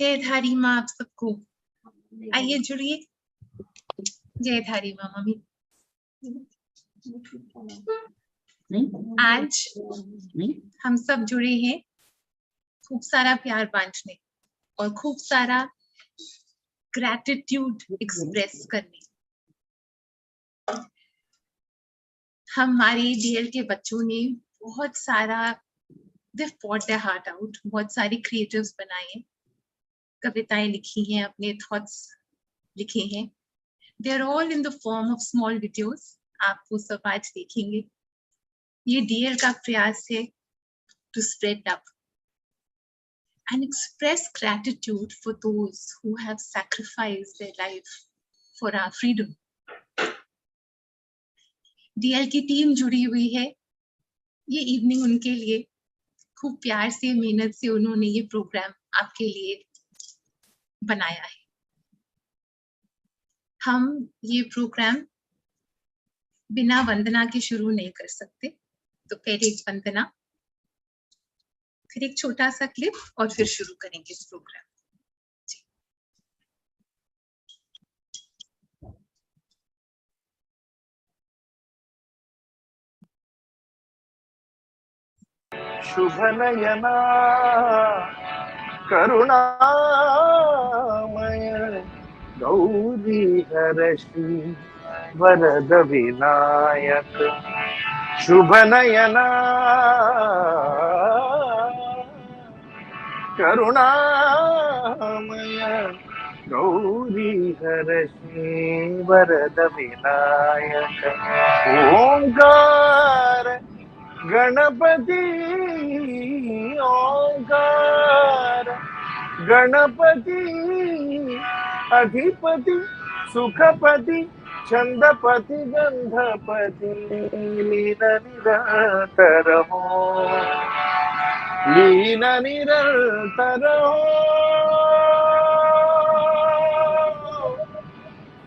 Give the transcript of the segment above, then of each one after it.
जयधारी माँ आप सबको, आइए जुड़िए। जयधारी माँ मम्मी। आज हम सब जुड़े हैं खूब सारा प्यार बांटने और खूब सारा ग्रैटिट्यूड एक्सप्रेस करने। हमारे डीएल के बच्चों ने बहुत सारा they fought their heart out, बहुत सारे क्रिएटिव्स बनाए, कविताएं लिखी हैं, अपने थॉट्स लिखे हैं। They are all in the form of small videos. आप वो सब आज देखेंगे। ये डीएल का प्रयास है to spread up and express gratitude for those who have sacrificed their life for our freedom. DL की टीम जुड़ी हुई है। ये इवनिंग उनके लिए खूब प्यार से, मेहनत से उन्होंने ये प्रोग्राम आपके लिए बनाया है। हम ये प्रोग्राम बिना वंदना के शुरू नहीं कर सकते, तो पहले एक वंदना, फिर एक छोटा सा क्लिप और फिर शुरू करेंगे इस प्रोग्राम। शुभ नयना करुणामय गौरी हरषि वरद विनायक। शुभ नयना करुणामय गौरी हरषि वरद विनायक। ओंकार गणपति ओंकार गणपति अधिपति सुखपति छंदपति गंधपति लीन निरंतर हो, लीन निरंतर हो।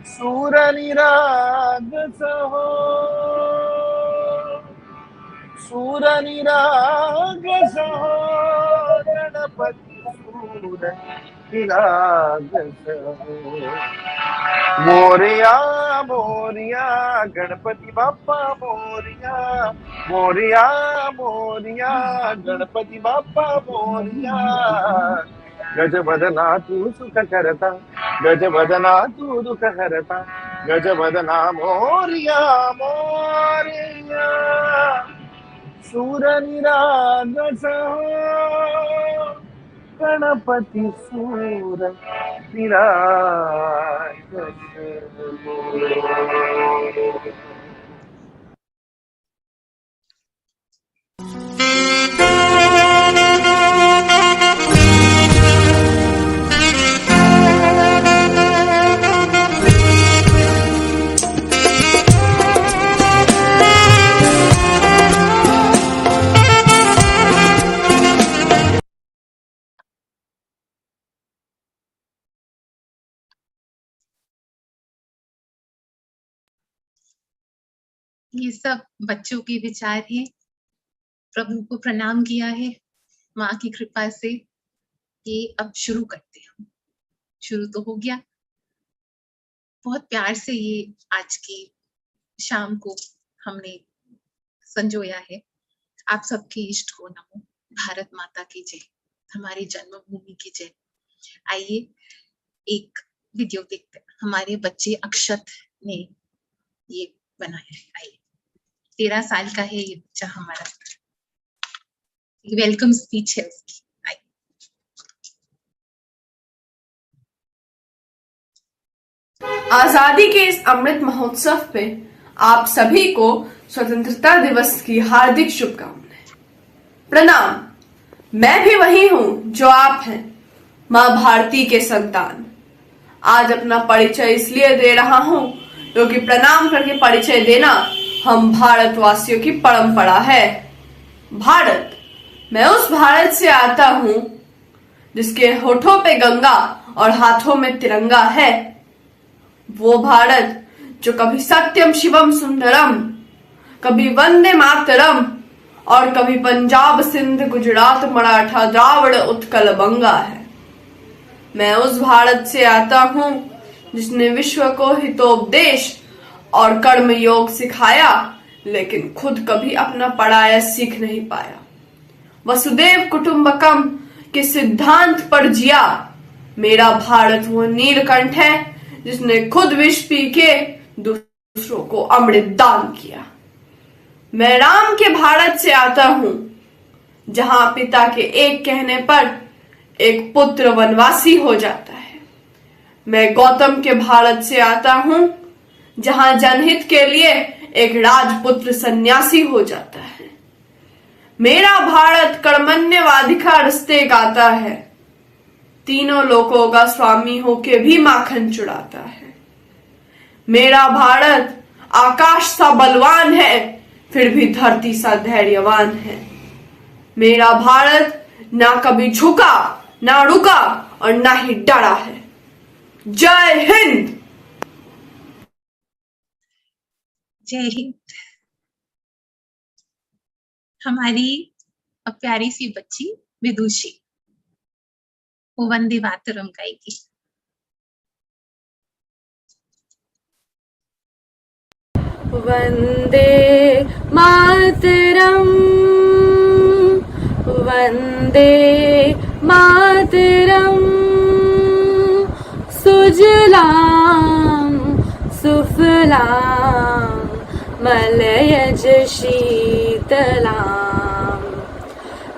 सूर निराग सहो, सूर निराग सहो, गणपति सूर निराग सहो। मोरया मोरया गणपति बाप्पा मोरया, मोरया मोरया गणपति बाप्पा मोरया। गजवदना तू सुख करता, गजवदना तू दुख हरता, गजवदना मोरया मोरया। सूर निराग सहो, गणपति सूर निराग सहो। ये सब बच्चों के विचार हैं। प्रभु को प्रणाम किया है, माँ की कृपा से ये अब शुरू करते हैं। शुरू तो हो गया। बहुत प्यार से ये आज की शाम को हमने संजोया है। आप सबके इष्ट को नमो, भारत माता की जय, हमारी जन्मभूमि की जय। आइए एक वीडियो देखते हैं। हमारे बच्चे अक्षत ने ये बनाया है। आइए, 13 साल का है ये बच्चा हमारा। वेलकम स्पीच है उसकी। आजादी के इस अमृत महोत्सव पे आप सभी को स्वतंत्रता दिवस की हार्दिक शुभकामनाएं। प्रणाम। मैं भी वही हूँ जो आप हैं, माँ भारती के संतान। आज अपना परिचय इसलिए दे रहा हूँ क्योंकि प्रणाम करके परिचय देना हम भारतवासियों की परंपरा है। भारत, मैं उस भारत से आता हूँ जिसके होठों पे गंगा और हाथों में तिरंगा है। वो भारत जो कभी सत्यम शिवम सुंदरम, कभी वंदे मातरम और कभी पंजाब सिंध गुजरात मराठा द्राविड़ उत्कल बंगा है। मैं उस भारत से आता हूँ जिसने विश्व को हितोपदेश और कर्म योग सिखाया, लेकिन खुद कभी अपना पढ़ाया सीख नहीं पाया। वसुदेव कुटुंबकम के सिद्धांत पर जिया। मेरा भारत वो नीलकंठ है जिसने खुद विष पी के दूसरों को अमृत दान किया। मैं राम के भारत से आता हूं जहां पिता के एक कहने पर एक पुत्र वनवासी हो जाता है। मैं गौतम के भारत से आता हूं जहां जनहित के लिए एक राजपुत्र सन्यासी हो जाता है। मेरा भारत कर्मण्यवाधिकारस्ते गाता है, तीनों लोकों का स्वामी होके भी माखन चुराता है। मेरा भारत आकाश सा बलवान है, फिर भी धरती सा धैर्यवान है। मेरा भारत ना कभी झुका, ना रुका और ना ही डरा है। जय हिंद। जय हिंद। हमारी अब प्यारी सी बच्ची विदुषी, वो वंदे मातरम गाएगी। वंदे मातरम, वंदे मातरम, सुजलाम सुफलाम मलयज शीतलाम,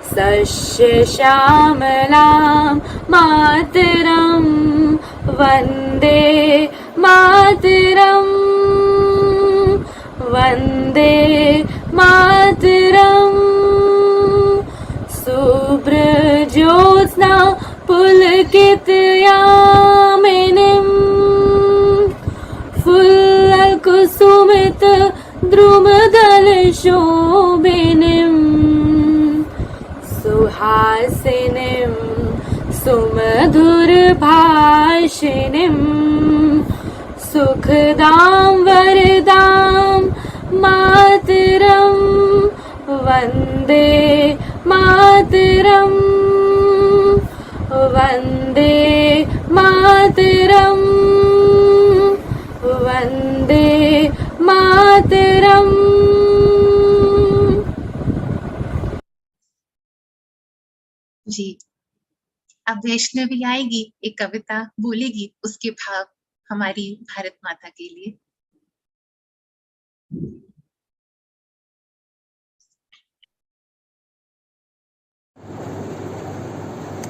सस्य श्यामलां मातरं वन्दे मातरं, वन्दे मातरं। शुभ्रज्योत्स्ना पुलकितयामिनीं, फुल्लकुसुमित द्रुमदलशोभिनीं, सुहासिनीं सुमधुरभाषिणीं, सुखदां वरदां मातरं वन्दे मातरं, वन्दे मातरं, वन्दे मातरं। जी, अब वैष्णवी आएगी, एक कविता बोलेगी, उसके भाव हमारी भारत माता के लिए।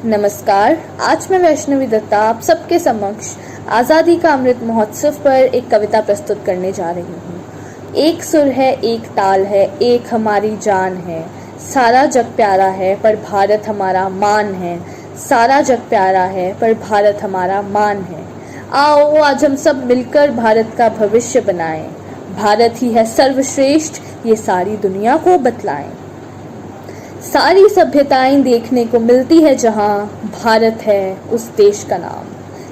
नमस्कार, आज मैं वैष्णवी दत्ता आप सबके समक्ष आज़ादी का अमृत महोत्सव पर एक कविता प्रस्तुत करने जा रही हूँ। एक सुर है, एक ताल है, एक हमारी जान है, सारा जग प्यारा है पर भारत हमारा मान है, सारा जग प्यारा है पर भारत हमारा मान है। आओ आज हम सब मिलकर भारत का भविष्य बनाएं, भारत ही है सर्वश्रेष्ठ, ये सारी दुनिया को बतलाएं। सारी सभ्यताएं देखने को मिलती है जहां, भारत है उस देश का नाम।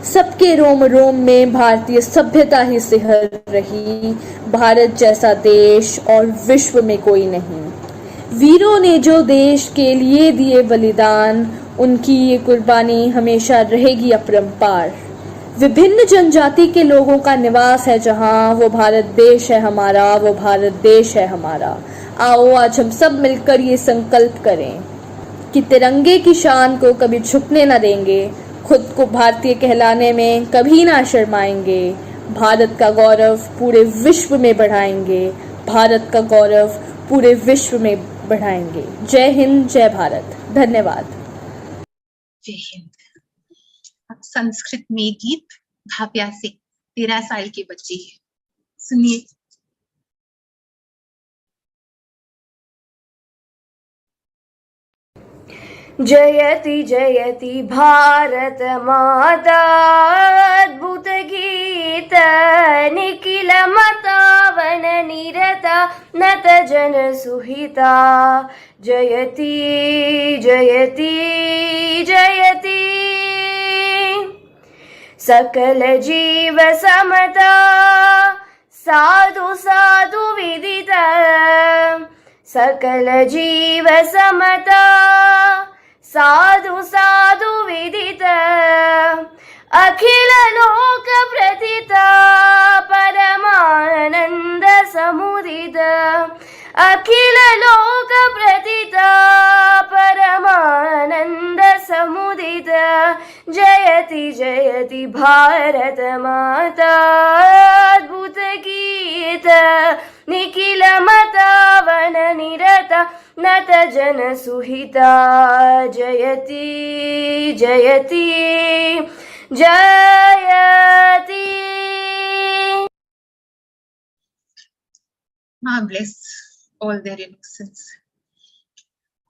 सबके रोम रोम में भारतीय सभ्यता ही सिहर रही, भारत जैसा देश और विश्व में कोई नहीं। वीरों ने जो देश के लिए दिए बलिदान, उनकी ये कुर्बानी हमेशा रहेगी अपरंपार। विभिन्न जनजाति के लोगों का निवास है जहां, वो भारत देश है हमारा, वो भारत देश है हमारा। आओ आज हम सब मिलकर ये संकल्प करें कि तिरंगे की शान को कभी झुकने न देंगे, खुद को भारतीय कहलाने में कभी ना शर्माएंगे, भारत का गौरव पूरे विश्व में बढ़ाएंगे, भारत का गौरव पूरे विश्व में बढ़ाएंगे। जय हिंद, जय भारत। धन्यवाद। जय हिंद। अब संस्कृत में गीत भाव्या से 13 साल की बच्ची है, सुनिए। जयति जयति भारत माता, अद्भुत गीत निखिल मतावन निरता, नत जन सुहिता। जयति जयति जयति, सकल जीव समता, साधु साधु विदिता, सकल जीव समता, साधु साधु विदित, अखिल लोक प्रथिता परमानंद समुदित अखिल लोक प्रथिता परमानंद समुदित जयति जयति भारत माता अद्भुत गीत निखिल मता वन निरता नत जन सुहिता जयति जयति जयति। मां bless all their innocence।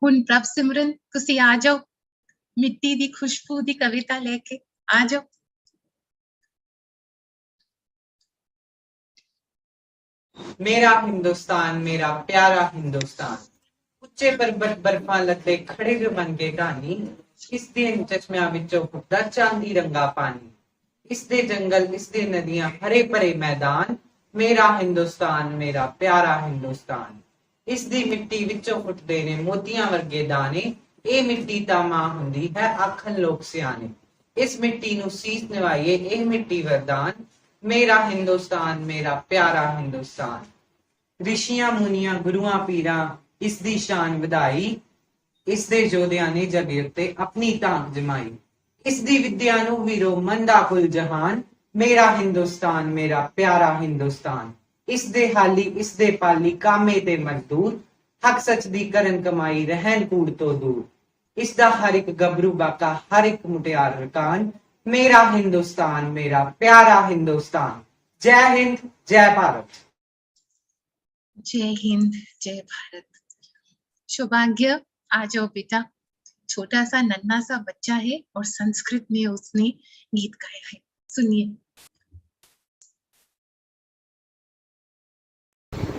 ਹੁਣ ਪ੍ਰਭ ਸਿਮਰਨ ਤੁਸੀਂ ਆ ਜਾਓ, ਮਿੱਟੀ ਦੀ ਖੁਸ਼ਬੂ ਦੀ ਕਵਿਤਾ ਲੈ ਕੇ ਆ ਜਾਓ। मेरा हिंदुस्तान मेरा प्यारा हिंदुस्तान, ਉੱਚੇ ਪਰਬਤ ਬਰਫਾਂ ਲੱਦੇ ਖੜੇ ਜੋ ਬਣ ਕੇ ਕਹਾਣੀ, ਇਸ ਦੇ ਚਸ਼ਮਿਆਂ ਵਿੱਚੋਂ ਫੁੱਟਦਾ ਚਾਂਦੀ ਰੰਗਾ ਪਾਣੀ, ਇਸ ਦੇ ਜੰਗਲ ਇਸ ਦੇ ਨਦੀਆਂ ਹਰੇ ਭਰੇ ਮੈਦਾਨ, ਮੇਰਾ ਹਿੰਦੁਸਤਾਨ ਮੇਰਾ ਪਿਆਰਾ ਹਿੰਦੁਸਤਾਨ। ਇਸ ਦੀ ਮਿੱਟੀ ਵਿੱਚੋਂ ਫੁੱਟਦੇ ਨੇ ਮੋਤੀਆਂ ਵਰਗੇ ਦਾਣੇ, ਇਹ ਮਿੱਟੀ ਤਾਂ ਮਾਂ ਹੁੰਦੀ ਹੈ ਆਖਣ ਲੋਕ ਸਿਆਣੇ, ਇਸ ਮਿੱਟੀ ਨੂੰ ਸੀਸ ਨਿਵਾਈਏ ਇਹ ਮਿੱਟੀ ਵਰਦਾਨ, मेरा हिंदुस्तान मेरा प्यारा हिंदुस्तान। ऋषियां मुनियां गुरुआं पीरां इस दी शान वधाई, इस दे जोधियां ने जगे उत्ते अपनी तांग जमाई, इस दी विद्या नूं वीरो मंदा कुल जहान, मेरा हिंदुस्तान मेरा प्यारा हिंदुस्तान। इस दे हाली इस दे पाली कामे ते मजदूर, हक सच दी करन कमाई रहन कूड़ तो दूर, इस दा हर एक गबरू बाका हर एक मुटियार रकान, मेरा हिंदुस्तान मेरा प्यारा हिंदुस्तान। जय हिंद जय भारत। जय हिंद जय भारत। सौभाग्य आ जाओ बेटा, छोटा सा नन्हा सा बच्चा है और संस्कृत में उसने गीत गाया है, सुनिए।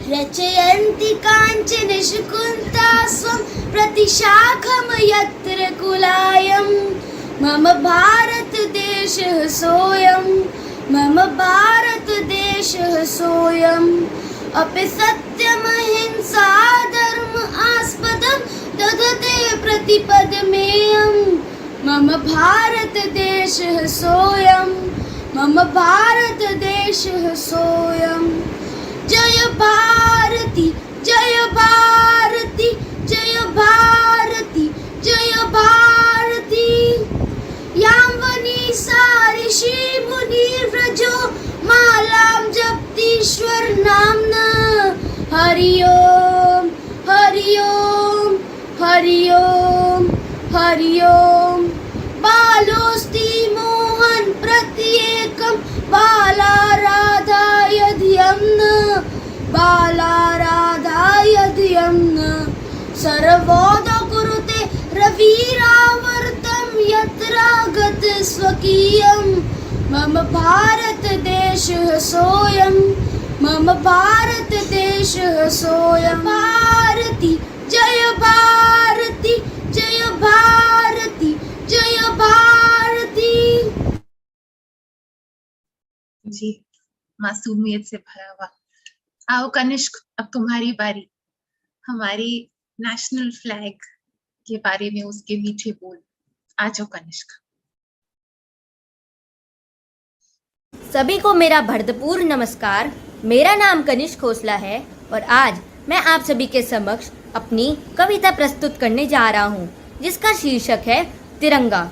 रचयन्ति काञ्चन निशकुन्ता स्वं प्रतिशाखं यत्र कुलायं, मम भारत देशः सोऽयं मम भारत देशः सोऽयं, अपि सत्यमहिंसा धर्म आस्पदं ददते प्रतिपदमेयं, मम भारत देशः सोऽयं मम भारत देशः सोऽयं। जय भारती जय भारती जय भारती जय भारती, यावनी ऋषि मुनि व्रजो मालां जप्तीश्वर नाम्ना, हरि ओम हरि ओम हरि ओम हरि ओम। बालोऽस्ति मोहन प्रत्येकं बालाराधाय धियं न बालाराधाय धियं न, सर्वोदो कुरुते रविरावर्तं यत्रागत स्वकीयं, मम भारत देशः सोऽयं मम भारत देशः सोऽयं। भारती जय भारती जय भारती जय भारती। जी, मासूमियत से भरा हुआ। आओ कनिष्क, अब तुम्हारी बारी। हमारी नेशनल फ्लैग के बारे में उसके मीठे बोल। आ जाओ कनिष्क। सभी को मेरा भरपूर नमस्कार। मेरा नाम कनिष्क खोसला है और आज मैं आप सभी के समक्ष अपनी कविता प्रस्तुत करने जा रहा हूँ, जिसका शीर्षक है तिरंगा।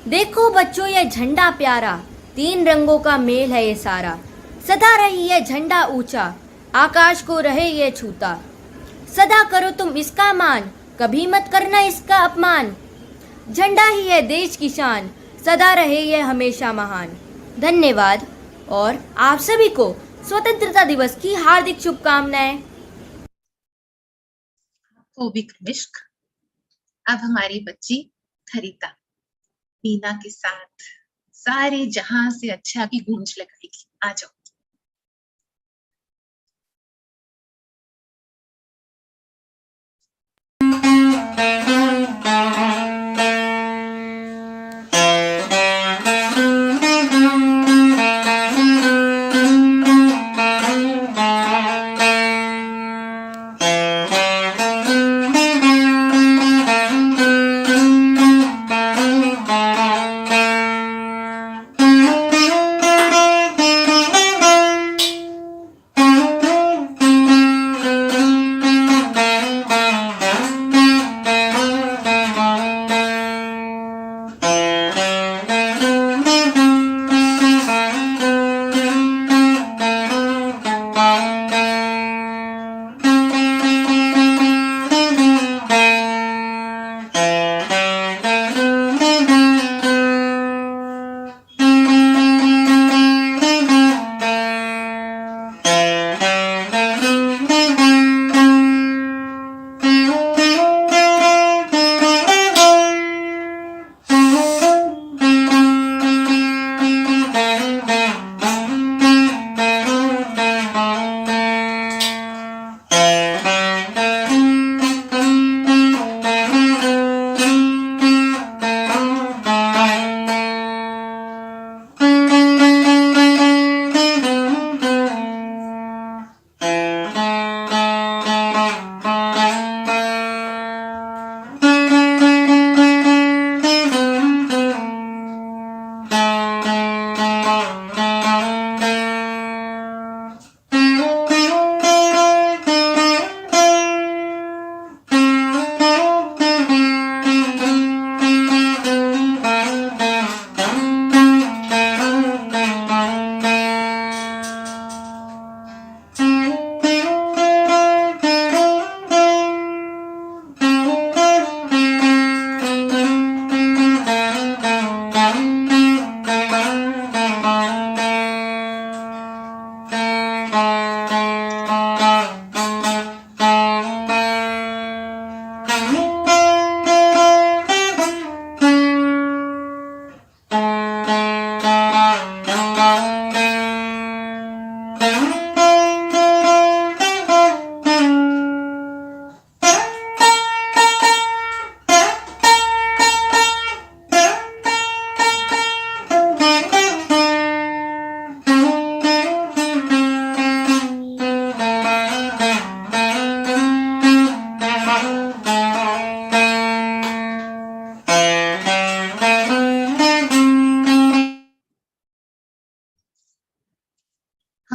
देखो बच्चों ये झंडा प्यारा, 3 रंगों का मेल है ये सारा, सदा रही ये झंडा ऊंचा, आकाश को रहे ये छूता, सदा करो तुम इसका मान, कभी मत करना इसका अपमान, झंडा ही है देश की शान, सदा रहे ये हमेशा महान। धन्यवाद और आप सभी को स्वतंत्रता दिवस की हार्दिक शुभकामनाएं। वो भी कनिष्क। अब हमारी बच्ची थरिता मीना के साथ सारे जहां से अच्छा की गूंज लगाएगी। आ जाओ।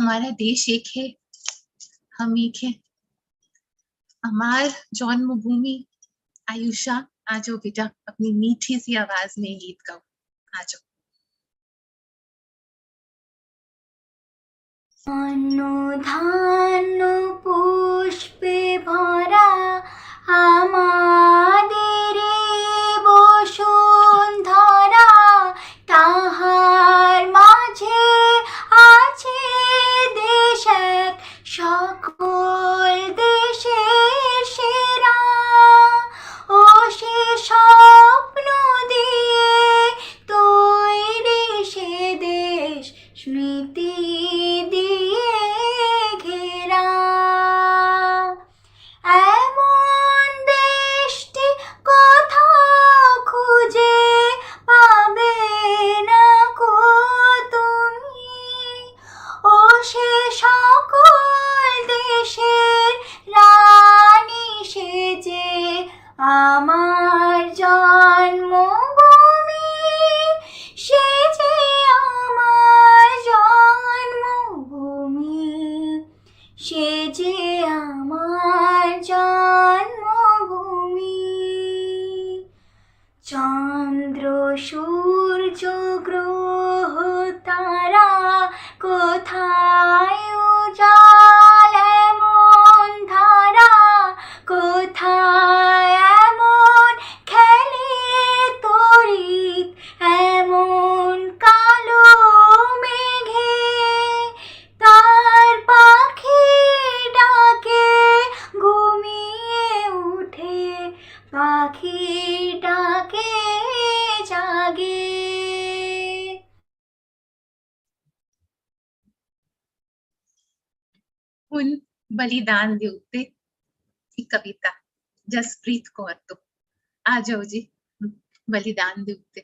हमारा देश एक है, हम एक है। हमार जन्मभूमि। आयुषा, आ जाओ बेटा, अपनी मीठी सी आवाज में गीत गाओ, आ जाओ। অনুধান্য পুষ্পে ভরা আমাদের বসুন্ধরা, তাহার মাঝে আছে দেশ এক, সকল দেশের সেরা। ও সে স্বপ্ন দিয়ে তৈরি সে দেশ, স্মৃতি দিয়ে ঘেরা। এমন দেশটি কোথাও খুঁজে পাবে না কো তুমি। ও সে সকল দেশের রানী সেজে আমার জন্মভূমি, সেজে আমার জন্মভূমি, সেজে আমার জন্মভূমি। চন্দ্র সূর্য গ্রহ তারা কোথায় উজাল এমন ধারা, কোথায় এমন খেলে তড়িৎ এমন কালো মেঘে। তার পাখি ডাকে ঘুমিয়ে উঠে, পাখি ডাকে জাগে। उन बलिदान दे उत्ते की कविता, जसप्रीत कौर। तो आ जाओ जी, बलिदान दे उत्ते।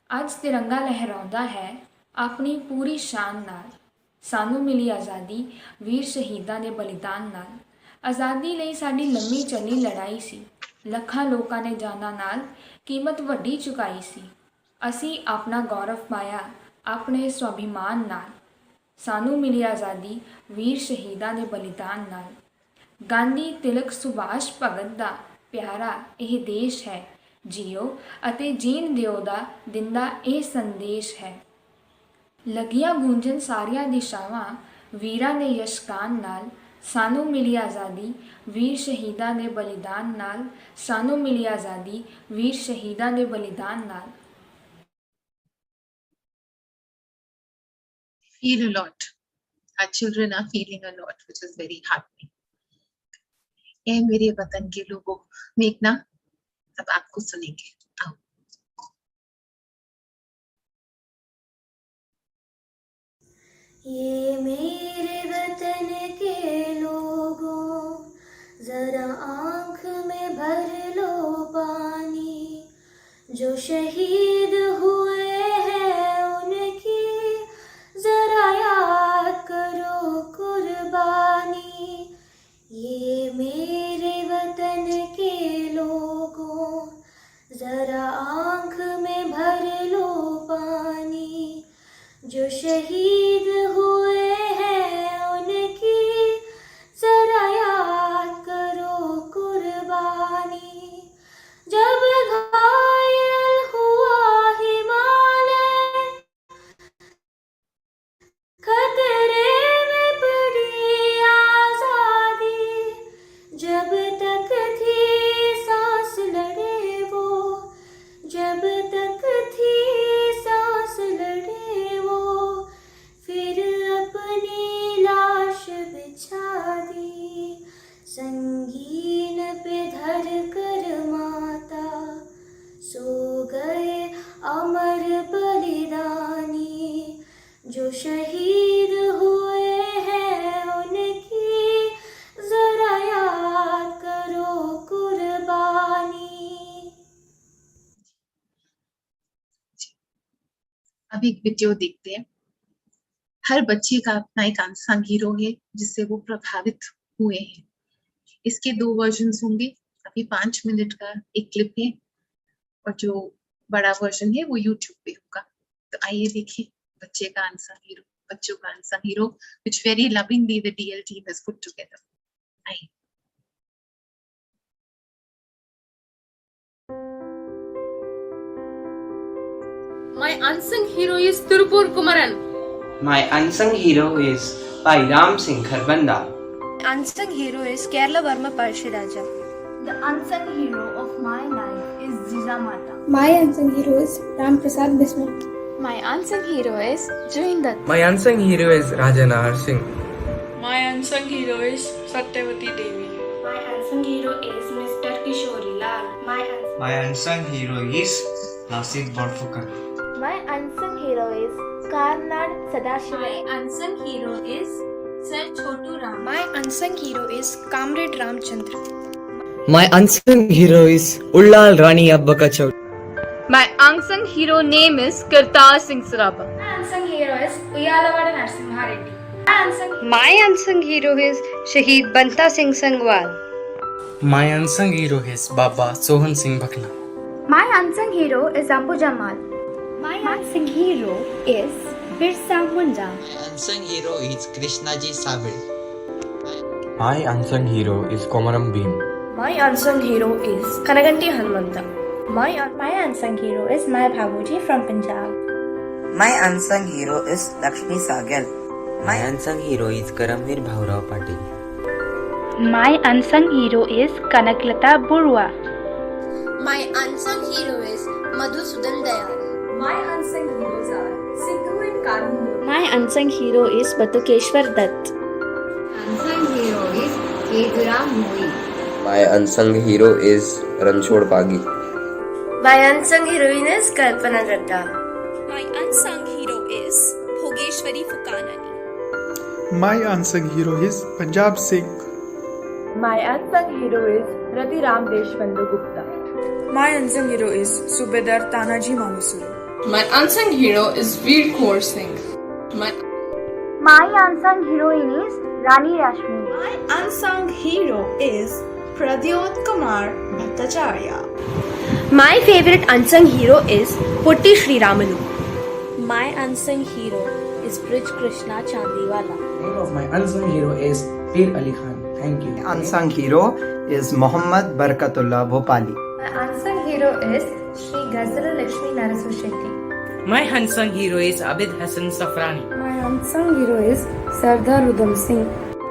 ਅੱਜ ਤਿਰੰਗਾ ਲਹਿਰਾਉਂਦਾ ਹੈ ਆਪਣੀ ਪੂਰੀ ਸ਼ਾਨ ਨਾਲ। ਸਾਨੂੰ ਮਿਲੀ ਆਜ਼ਾਦੀ ਵੀਰ ਸ਼ਹੀਦਾਂ ਦੇ ਬਲੀਦਾਨ ਨਾਲ। ਆਜ਼ਾਦੀ ਲਈ ਸਾਡੀ ਲੰਮੀ ਚੱਲੀ ਲੜਾਈ ਸੀ, ਲੱਖਾਂ ਲੋਕਾਂ ਨੇ ਜਾਨਾਂ ਨਾਲ ਕੀਮਤ ਵੱਡੀ ਚੁਕਾਈ ਸੀ। ਅਸੀਂ ਆਪਣਾ ਗੌਰਵ ਪਾਇਆ ਆਪਣੇ ਸਵਾਭਿਮਾਨ ਨਾਲ। ਸਾਨੂੰ ਮਿਲੀ ਆਜ਼ਾਦੀ ਵੀਰ ਸ਼ਹੀਦਾਂ ਦੇ ਬਲੀਦਾਨ ਨਾਲ। ਗਾਂਧੀ, ਤਿਲਕ, ਸੁਭਾਸ਼ ਭਗਤ ਦਾ ਪਿਆਰਾ ਇਹ ਦੇਸ਼ ਹੈ। ਜੀਓ ਅਤੇ ਜੀਣ ਦਿਓ ਦਾ ਦਿੰਦਾ ਇਹ ਸੰਦੇਸ਼ ਹੈ। ਲੱਗੀਆਂ ਗੂੰਜਣ ਸਾਰੀਆਂ ਦਿਸ਼ਾਵਾਂ ਵੀਰਾਂ ਦੇ ਯਸ਼ਗਾਨ ਨਾਲ। ਸਾਨੂੰ ਮਿਲੀ ਆਜ਼ਾਦੀ ਵੀਰ ਸ਼ਹੀਦਾਂ ਦੇ ਬਲੀਦਾਨ ਨਾਲ। ਸਾਨੂੰ ਮਿਲੀ ਆਜ਼ਾਦੀ ਵੀਰ ਸ਼ਹੀਦਾਂ ਦੇ ਬਲੀਦਾਨ ਨਾਲ। Feel a lot. Our children are feeling a lot, which is very heartening. ए मेरे वतन के लोगों, मेघना अब आपको सुनेंगे। आओ। ये मेरे वतन के लोगों, जरा आंख में भर लो पानी। जो शहीद हुए हैं उनकी जरा याद करो कुर्बानी। ये मेरे वतन के लोगों, जरा आंख में भर लो पानी। जो शहीद हुए हैं उनकी जरा याद करो कुर्बानी। जब घायल हुआ हिमालय, खतरे में पड़ी आजादी। जब तक थी सांस लड़े वो, जब तक थी सांस लड़े वो, फिर अपनी लाश बिछा दी। संगीन पे धर कर माता सो गए अमर बलिदानी। जो शहीद हुए हैं उनकी जरा याद करो कुर्बानी। अब एक वीडियो देखते हैं। हर बच्चे का अपना एक अनसंग हीरो है जिससे वो प्रभावित हुए हैं। इसके 2 वर्जन्स होंगे। अभी 5 मिनट का एक क्लिप है और जो बड़ा वर्जन है वो YouTube पे होगा। तो आइए देखिए बच्चे का अनसंग हीरो, बच्चों का unsung hero, which very lovingly the DL team has put together. आइए। My unsung hero is Tirupur Kumaran. My unsung hero is Bhai Ram Singh Kharbanda. Unsung hero is Kerala Varma Parshiraja. The unsung hero of my life is Jijamata. My unsung hero is Ram Prasad Bismil. My unsung hero is Juindat. My unsung hero is Raja Nahar Singh. My unsung hero is Satyavati Devi. My unsung hero is Mr. Kishori Lal. My unsung hero is Nasir Borfukar. My unsung hero is Karnad Sadashiva. My unsung hero is Sir Chotu Ram. My unsung hero is Comrade Ramchandra. My unsung hero is Ullal Rani Abbaka Chaud. My unsung hero name is Kartar Singh Saraba. My unsung hero is Uyalawada Narasimha Reddy. My unsung hero is Shaheed Banta Singh Sangwal. My unsung hero is Baba Sohan Singh Bhakna. My unsung hero is Ambu Jamal. My unsung hero is Birsa Munda. My unsung hero is Krishnaji Sabri. My unsung hero is Komaram Bhim. My unsung hero is Kanaganti Hanumanta. My unsung hero is Mai Bhabuji from Punjab. My unsung hero is Lakshmi Sagal. My unsung hero is Karamveer Bhaurao Patil. My unsung hero is Kanaklata Burwa. My unsung hero is Madhusudan Dayal. My unsung heroes are Sidhu and Kanur. My unsung hero is Batukeshwar Dutt. Unsung hero is Keduram Moi. My unsung hero is Ranchod Pagi. My unsung heroine is Kalpana Datta. My unsung hero is Bhogeshwari Fukanani. My unsung hero is Punjab Singh. My unsung hero is Rati Ram Deshbandhu Gupta. My unsung hero is Subedar Tanaji Mamusuru. My unsung hero is Veer Kaur Singh. My unsung heroine is Rani Rashmi. My unsung hero is Pradyot Kumar Bhattacharya. My favorite unsung hero is Putti Sri Ramalu. My unsung hero is Brij Krishna Chandiwala. The name of my unsung hero is Pir Ali Khan. Thank you. My unsung hero is Muhammad Barkatullah Bhopali. My unsung hero is Sri Ghazala Lakshmi Narasu Shetty. My unsung hero is Abid Hassan Safrani. My unsung hero is Sardar Udham Singh.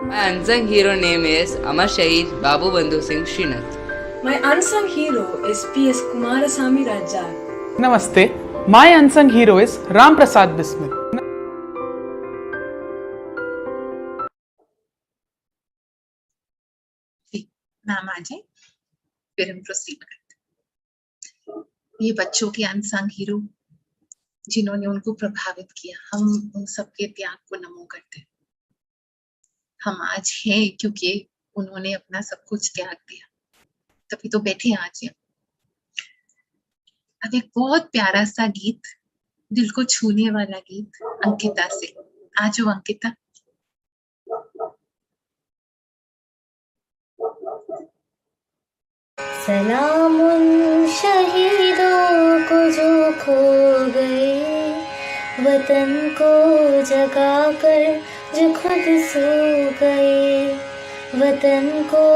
My unsung hero name is Amar Shahid Babu Bandhu Singh Srinath. My unsung hero is P.S. Kumarasamy Rajal. Namaste. My unsung hero is Ram Prasad Bismil. नाम आ जाए फिर हम proceed करते। ये बच्चों के unsung hero जिन्होंने उनको प्रभावित किया, हम उन सबके त्याग को नमो करते हैं। हम आज हैं क्योंकि उन्होंने अपना सब कुछ त्याग दिया, तभी तो बैठे हैं आज। अब एक बहुत प्यारा सा गीत, दिल को छूने वाला गीत अंकिता से। आज वो अंकिता। सलाम उन शहीदों को जो खो गए, वतन को जगा कर जो खुद सो गए, वतन को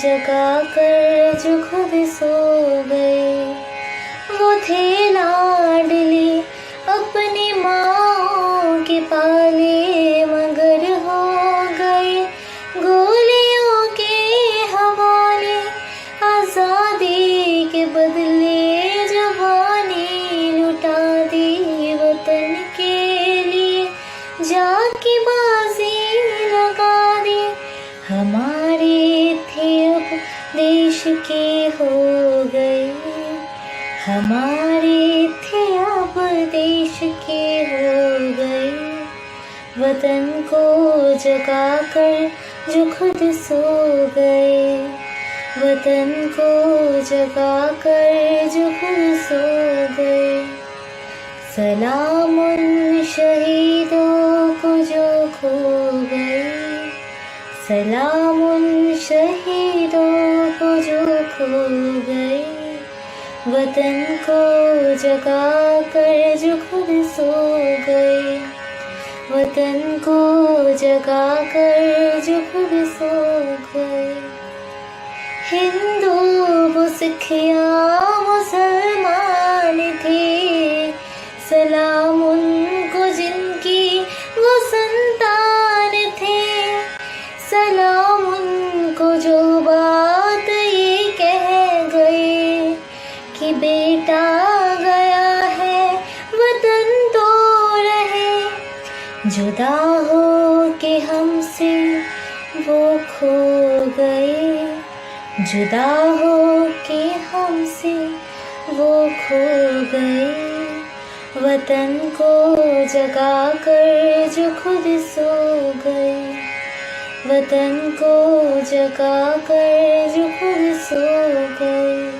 जगा कर जो खुद सो गए। वो थे लाडले अपनी माँ के पाले, मगर हो गए गोलियों के हवाले। आजादी के बदले जवानी लुटा दी वतन के लिए, जाकी बाजी लगा दी। हमारे थे अब देश के हो गए, हमारे थे अब देश के हो गए। वतन को जगा कर जो खुद सो गए, वतन को जगा कर जो खुद सो गए। सलाम उन शहीदों को जो खो गए, सलाम उन शहीदों को जो खो गए। वतन को जगा कर जो खुद सो गए, वतन को जगा कर जो खुद सो गए। हिंदू वो सिख या मुसलमान थे, सलाम उनको जिनकी वो संतान थे, सलाम उनको जो बात ये कह गए कि बेटा गया है वतन तो रहे, जुदा हो के हमसे वो खो गए, जुदा हो के हमसे वो खो गए। वतन को जगा कर जो खुद सो गए, वतन को जगा कर जो खुद सो गए।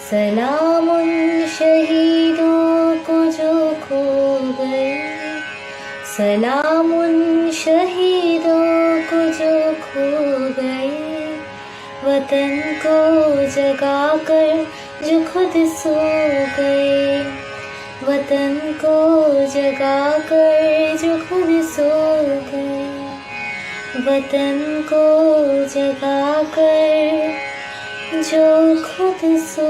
सलाम उन शहीदों को जो खो गए, सलाम उन शहीदों को जो खो गए। वतन को जगा कर जो खुद सो गए, वतन को जगा कर जो खुद सो गए, वतन को जगा कर जो खुद सो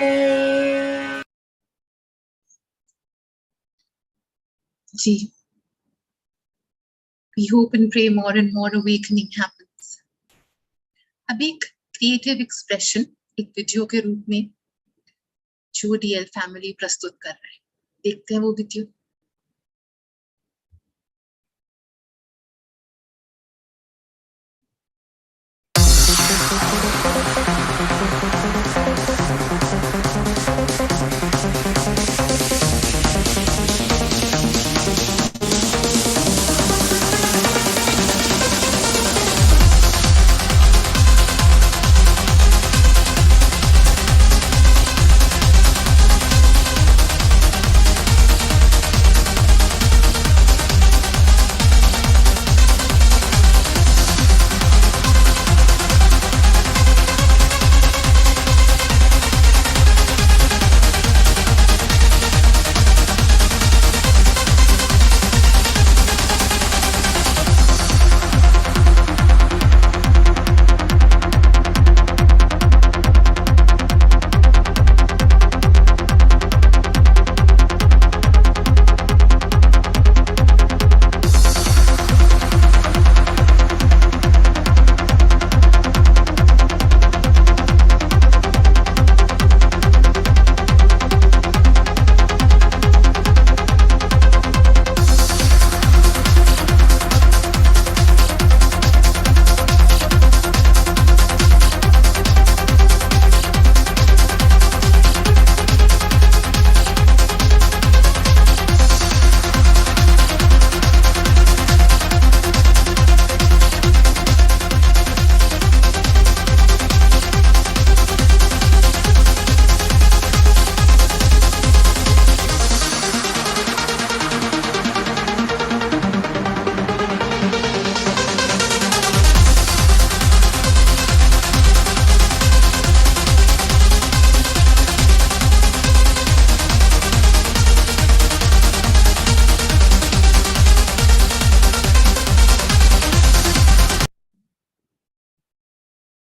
गए। जी, we hope and pray more and more awakening happens. अब एक क्रिएटिव एक्सप्रेशन एक वीडियो के रूप में जो डीएल फैमिली प्रस्तुत कर रहे हैं, देखते हैं वो वीडियो।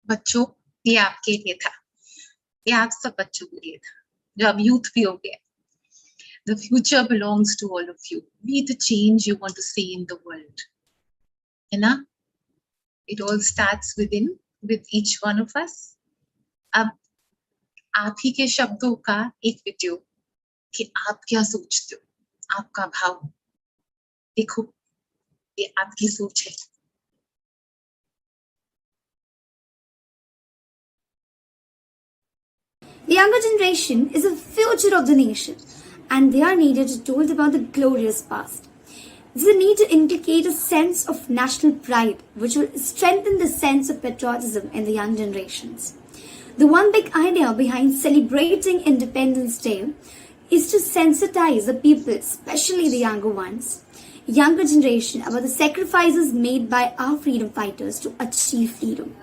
बच्चों, ये आपके लिए था, ये आप सब बच्चों के लिए था जो अब यूथ भी हो गया। The future belongs to all of you. Be the change you want to see in the world. है ना? It all starts within, with each one of us. अब आप ही के शब्दों का एक वीडियो कि आप क्या सोचते हो, आपका भाव देखो, ये आपकी सोच है। The younger generation is the future of the nation, and they are needed to be told about the glorious past. They need to inculcate a sense of national pride, which will strengthen the sense of patriotism in the young generations. The one big idea behind celebrating Independence Day is to sensitize the people, especially the younger ones, younger generation, about the sacrifices made by our freedom fighters to achieve freedom.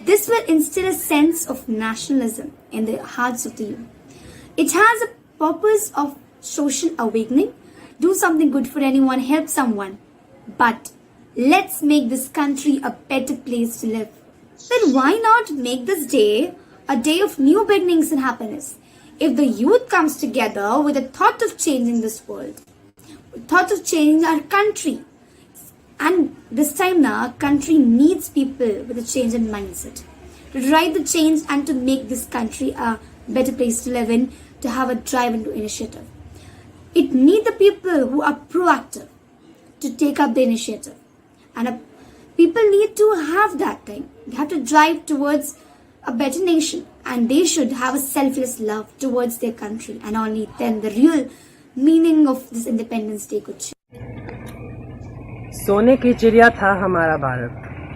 This will instill a sense of nationalism in the hearts of the youth. It has a purpose of social awakening. Do something good for anyone, help someone. But let's make this country a better place to live. Then why not make this day a day of new beginnings and happiness? If the youth comes together with a thought of changing this world, with thought of changing our country, and this time now, our country needs people with a change in mindset to drive the change and to make this country a better place to live in, to have a drive into initiative. It needs the people who are proactive to take up the initiative. And people need to have that thing. They have to drive towards a better nation. And they should have a selfless love towards their country. And only then the real meaning of this Independence Day could change. सोने की चिड़िया था हमारा भारत,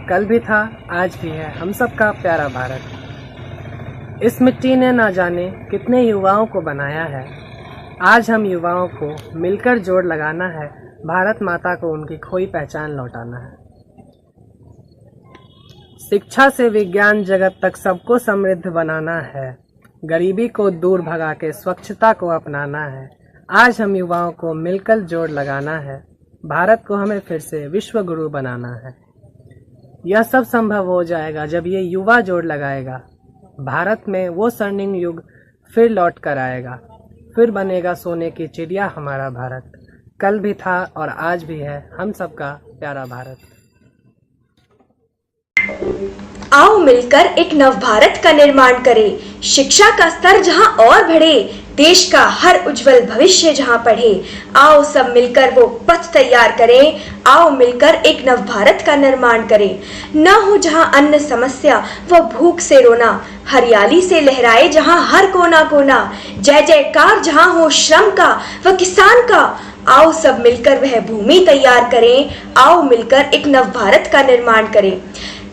कल भी था, आज भी है, हम सबका प्यारा भारत। इस मिट्टी ने ना जाने कितने युवाओं को बनाया है। आज हम युवाओं को मिलकर जोड़ लगाना है, भारत माता को उनकी खोई पहचान लौटाना है। शिक्षा से विज्ञान जगत तक सबको समृद्ध बनाना है, गरीबी को दूर भगा के स्वच्छता को अपनाना है। आज हम युवाओं को मिलकर जोड़ लगाना है, भारत को हमें फिर से विश्व गुरु बनाना है। यह सब संभव हो जाएगा जब ये युवा जोड़ लगाएगा। भारत में वो स्वर्णिम युग फिर लौट कर आएगा, फिर बनेगा सोने की चिड़िया हमारा भारत। कल भी था और आज भी है, हम सबका प्यारा भारत। आओ मिलकर एक नव भारत का निर्माण करें। शिक्षा का स्तर जहां और बढ़े, देश का हर उज्जवल भविष्य जहां पढ़े। आओ सब मिलकर वो पथ तैयार करें। आओ मिलकर एक नव भारत का निर्माण करें। न हो जहां अन्न समस्या व भूख से रोना, हरियाली से लहराए जहां हर कोना कोना। जय जयकार जहां हो श्रम का व किसान का। आओ सब मिलकर वह भूमि तैयार करें। आओ मिलकर एक नव भारत का निर्माण करें।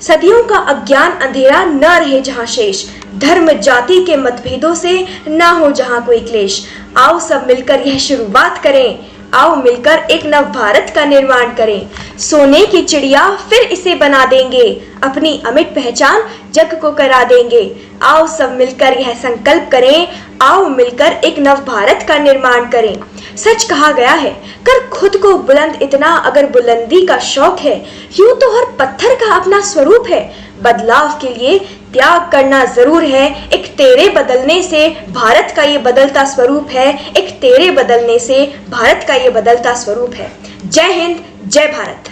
सदियों का अज्ञान अंधेरा न रहे जहां शेष, धर्म जाति के मतभेदों से न हो जहां कोई क्लेश। आओ सब मिलकर यह शुरुआत करें। आओ मिलकर एक नव भारत का निर्माण करें। सोने की चिड़िया फिर इसे बना देंगे, अपनी अमिट पहचान जग को करा देंगे। आओ सब मिलकर यह संकल्प करें। आओ मिलकर एक नव भारत का निर्माण करें। सच कहा गया है, कर खुद को बुलंद इतना अगर बुलंदी का शौक है। यूं तो हर पत्थर का अपना स्वरूप है, बदलाव के लिए त्याग करना जरूर है। एक तेरे बदलने से भारत का ये बदलता स्वरूप है। एक तेरे बदलने से भारत का ये बदलता स्वरूप है। जय हिंद, जय भारत।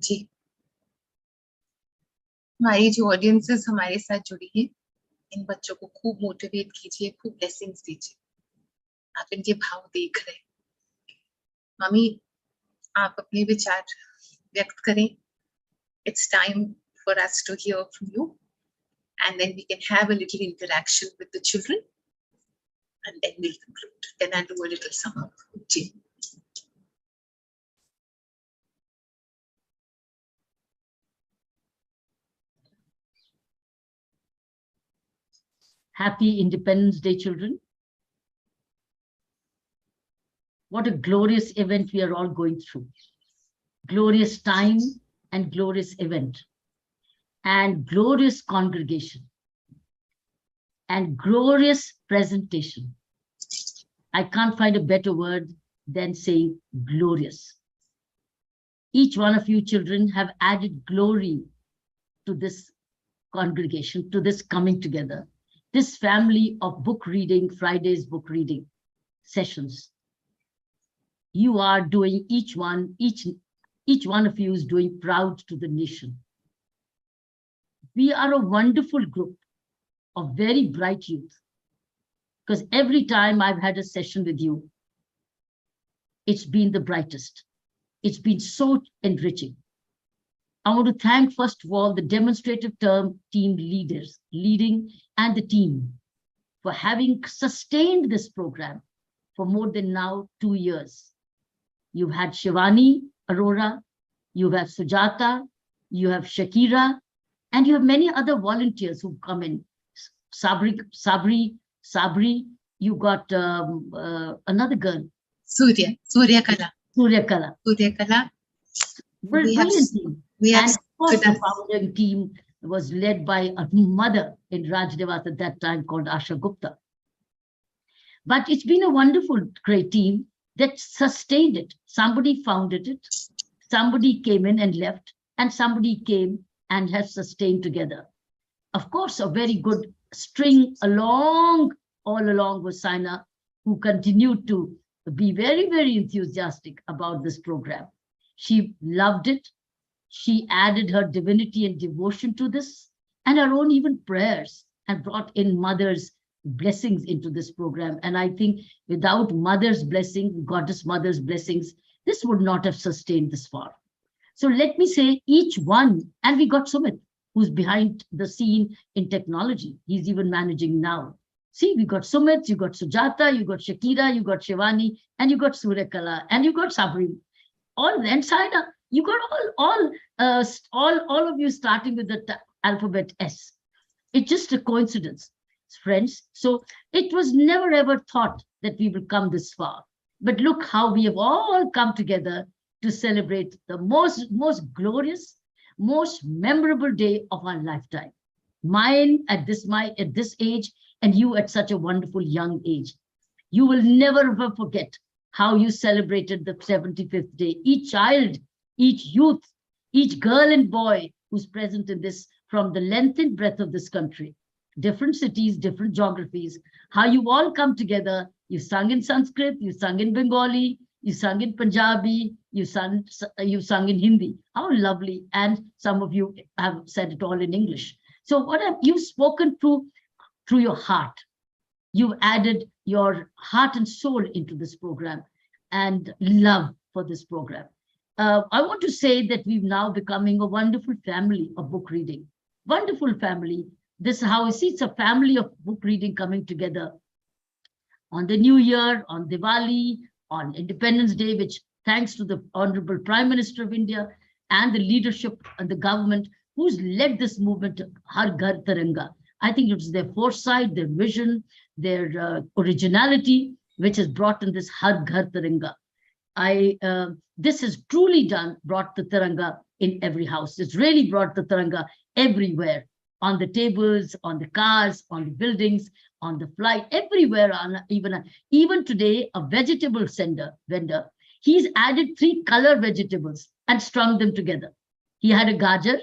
जी, हमारी जो ऑडियंसेस हमारे साथ जुड़ी है, इन बच्चों को खूब मोटिवेट कीजिए, खूब ब्लेसिंग्स दीजिए। आप इनके भाव देख रहे हैं। मम्मी, आप अपने विचार व्यक्त करें। It's time for us to hear from you, and then we can have a little interaction with the children, and then we'll conclude. Then I'll do a little sum up. Ji. Happy Independence Day, children. What a glorious event we are all going through. Glorious time and glorious event and glorious congregation and glorious presentation. I can't find a better word than saying glorious. Each one of you children have added glory to this congregation, to this coming together. This family of book reading, Friday's book reading sessions. You are doing each one of you is doing proud to the nation. We are a wonderful group of very bright youth, because every time I've had a session with you, it's been the brightest. It's been so enriching. I want to thank, first of all, the demonstrative team leaders, leading and the team for having sustained this program for more than now 2 years. You've had Shivani Arora, you have Sujata, you have Shakira, and you have many other volunteers who've come in. Sabri, you got another girl. Surya Kala. We have course, the founding team was led by a mother in Rajdevas at that time called Asha Gupta. But it's been a wonderful, great team that sustained it. Somebody founded it, somebody came in and left, and somebody came and has sustained together. Of course, a very good string all along was Saina, who continued to be very, very enthusiastic about this program. She loved it. She added her divinity and devotion to this, and her own even prayers, and brought in mother's blessings into this program. And I think without mother's blessing, goddess mother's blessings, this would not have sustained this far. So let me say each one, and we got Sumit, who's behind the scene in technology. He's even managing now. See, we got Sumit, you got Sujata, you got Shakira, you got Shivani, and you got Suryakala, and you got Sabri. All then Saina, you got all of you starting with the alphabet S. It's just a coincidence, friends. So it was never ever thought that we will come this far. But look how we have all come together to celebrate the most glorious, most memorable day of our lifetime. Mine at this age, and you at such a wonderful young age. You will never ever forget how you celebrated the 75th day. Each child, each youth, each girl and boy who's present in this, from the length and breadth of this country, different cities, different geographies, how you all come together. You sung in Sanskrit, you sung in Bengali, you sung in Punjabi, you sung in Hindi. How lovely. And some of you have said it all in English. So what have you spoken through your heart? You've added your heart and soul into this program and love for this program. I want to say that we've now becoming a wonderful family of book reading. Wonderful family. This is how I see it's a family of book reading coming together on the New Year, on Diwali, on Independence Day, which thanks to the Honorable Prime Minister of India and the leadership and the government who's led this movement, Har Ghar Tiranga. I think it's their foresight, their vision, their originality, which has brought in this Har Ghar Tiranga. This has truly brought the Tiranga in every house. It's really brought the Tiranga everywhere, on the tables, on the cars, on the buildings, on the flight, everywhere. Even today, a vegetable vendor, he's added 3 color vegetables and strung them together. He had a gajar,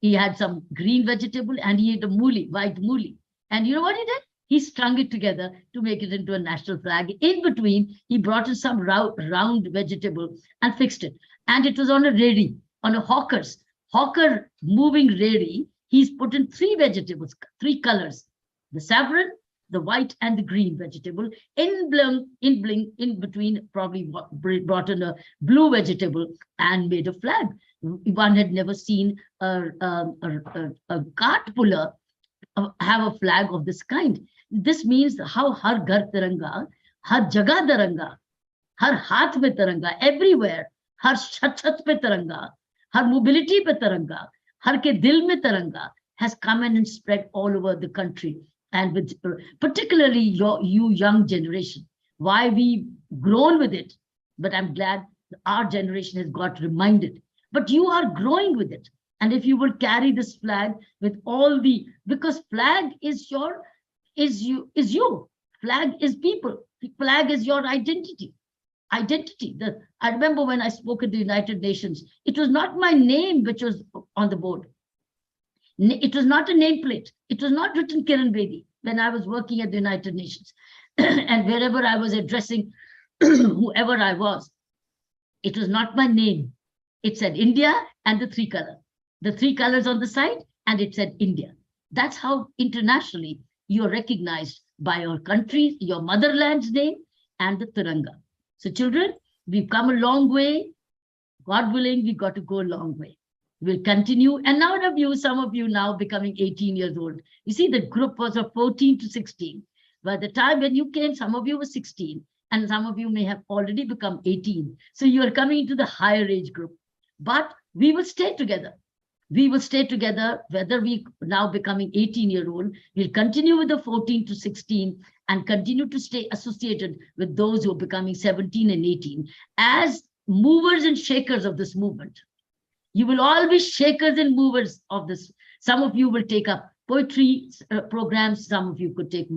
he had some green vegetable, and he had a mooli, white mooli. And you know what he did? He strung it together to make it into a national flag. In between, he brought in some round vegetable and fixed it. And it was on a redi, on a hawker moving redi. He's put in 3 vegetables, 3 colors, the saffron, the white, and the green vegetable. In between, probably brought in a blue vegetable and made a flag. One had never seen a cart puller have a flag of this kind. This means how Har Ghar Tiranga, Har Jagah Tiranga, Har Haath Mein Tiranga, everywhere, Har Chat Pe Tiranga, Har Mobility Pe Tiranga, Har Ke Dil Mein Tiranga has come in and spread all over the country. And with particularly you young generation, why we've grown with it. But I'm glad our generation has got reminded. But you are growing with it. And if you will carry this flag with all because flag is you. Flag is people. Flag is your identity. I remember when I spoke at the United Nations, it was not my name which was on the board. It was not a nameplate. It was not written Kiran Bedi when I was working at the United Nations. And wherever I was addressing whoever I was, it was not my name. It said India and the 3 colors. The 3 colors on the side, and it said India. That's how internationally you're recognized by your country, your motherland's name, and the Tiranga. So children, we've come a long way. God willing, we've got to go a long way. We'll continue. And now some of you now becoming 18 years old. You see, the group was of 14 to 16. By the time when you came, some of you were 16, and some of you may have already become 18. So you are coming into the higher age group. But we will stay together. We will stay together, whether we now becoming 18-year-old, we'll continue with the 14 to 16 and continue to stay associated with those who are becoming 17 and 18 as movers and shakers of this movement. You will all be shakers and movers of this. Some of you will take up poetry programs. Some of you could take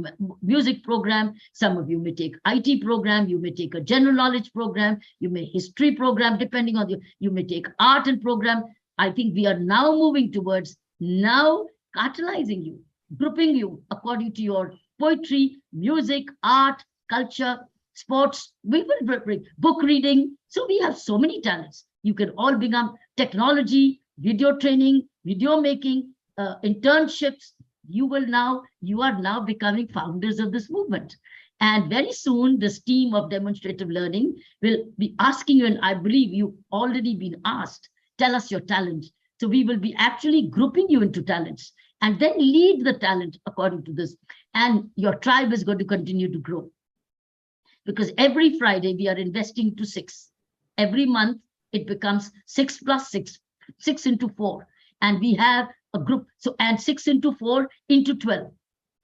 music program. Some of you may take IT program. You may take a general knowledge program. You may history program, depending on you may take art and program. I think we are now moving towards now catalyzing you, grouping you according to your poetry, music, art, culture, sports. We will bring book reading. So we have so many talents. You can all become technology, video training, video making, internships. You are now becoming founders of this movement. And very soon, this team of demonstrative learning will be asking you, and I believe you've already been asked, tell us your talent. So we will be actually grouping you into talents and then lead the talent according to this. And your tribe is going to continue to grow. Because every Friday, we are investing to 6. Every month, it becomes 6 plus 6, 6 into 4. And we have a group, so and 6 into 4 into 12.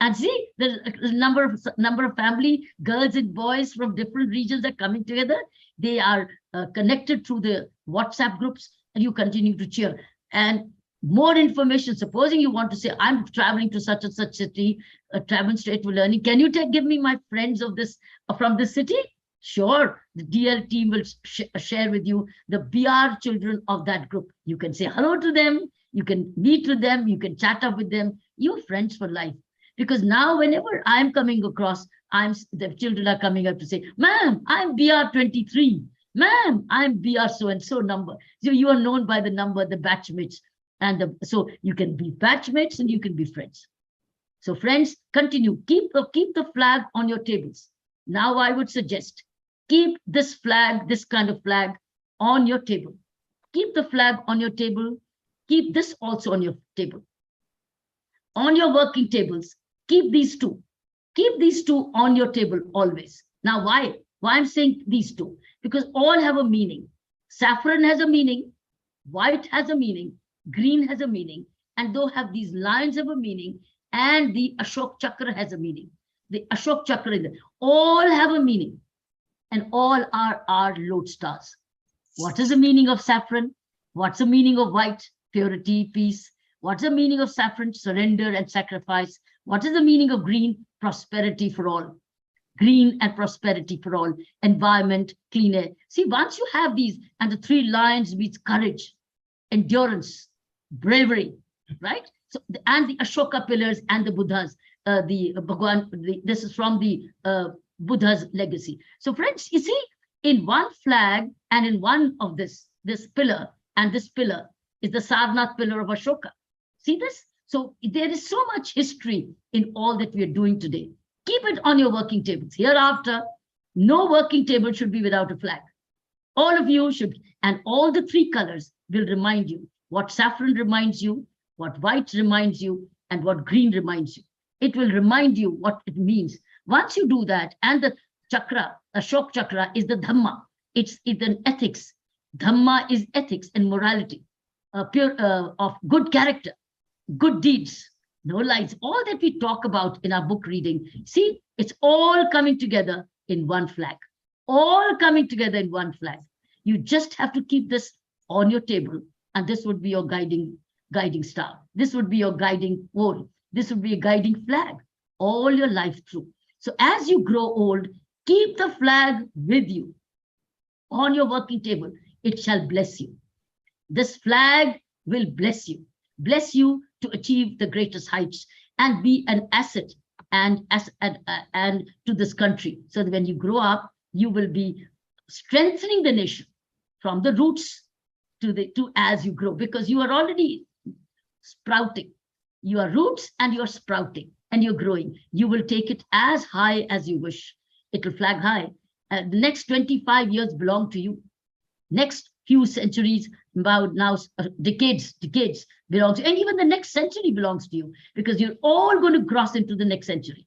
And see, the number of family, girls and boys from different regions are coming together. They are connected through the WhatsApp groups, and you continue to cheer. And more information, supposing you want to say, I'm traveling to such and such city, travel straight to learning. Can you give me my friends of this from this city? Sure, the DL team will share with you the BR children of that group. You can say hello to them, you can meet with them, you can chat up with them. You're friends for life. Because now whenever I'm coming across, the children are coming up to say, ma'am, I'm BR 23. Ma'am, I'm BR so-and-so number. So you are known by the number, the batchmates. So you can be batchmates and you can be friends. So friends, continue. Keep the flag on your tables. Now I would suggest, keep this flag, this kind of flag on your table. Keep the flag on your table. Keep this also on your table. On your working tables, keep these two. Keep these two on your table always. Now, why? Why I'm saying these two? Because all have a meaning. Saffron has a meaning. White has a meaning. Green has a meaning. And though have these lines have a meaning. And the Ashok Chakra has a meaning. The Ashok Chakra, all have a meaning. And all are our lodestars. What is the meaning of saffron? What's the meaning of white? Purity, peace. What's the meaning of saffron? Surrender and sacrifice. What is the meaning of green? Prosperity for all. Green and prosperity for all. Environment, clean air. See, once you have these, and the 3 lions means courage, endurance, bravery, right? So, and the Ashoka pillars and the Buddhas, this is from the Buddha's legacy. So friends, you see, in one flag and in one of this pillar, and this pillar is the Sarnath pillar of Ashoka. See this? So there is so much history in all that we are doing today. Keep it on your working tables. Hereafter, no working table should be without a flag. All of you should, and all the 3 colors will remind you what saffron reminds you, what white reminds you, and what green reminds you. It will remind you what it means. Once you do that, and the chakra, Ashok Chakra is the Dhamma. It's an ethics. Dhamma is ethics and morality, of good character, good deeds, no lies. All that we talk about in our book reading, see, it's all coming together in one flag. All coming together in one flag. You just have to keep this on your table, and this would be your guiding star. This would be your guiding pole. This would be a guiding flag all your life through. So as you grow old, keep the flag with you on your working table. It shall bless you. This flag will bless you to achieve the greatest heights and be an asset and to this country. So that when you grow up, you will be strengthening the nation from the roots to as you grow, because you are already sprouting. You are roots and you're sprouting and you're growing. You will take it as high as you wish. It will flag high. The next 25 years belong to you. Next few centuries, about now decades belong to you. And even the next century belongs to you, because you're all going to cross into the next century.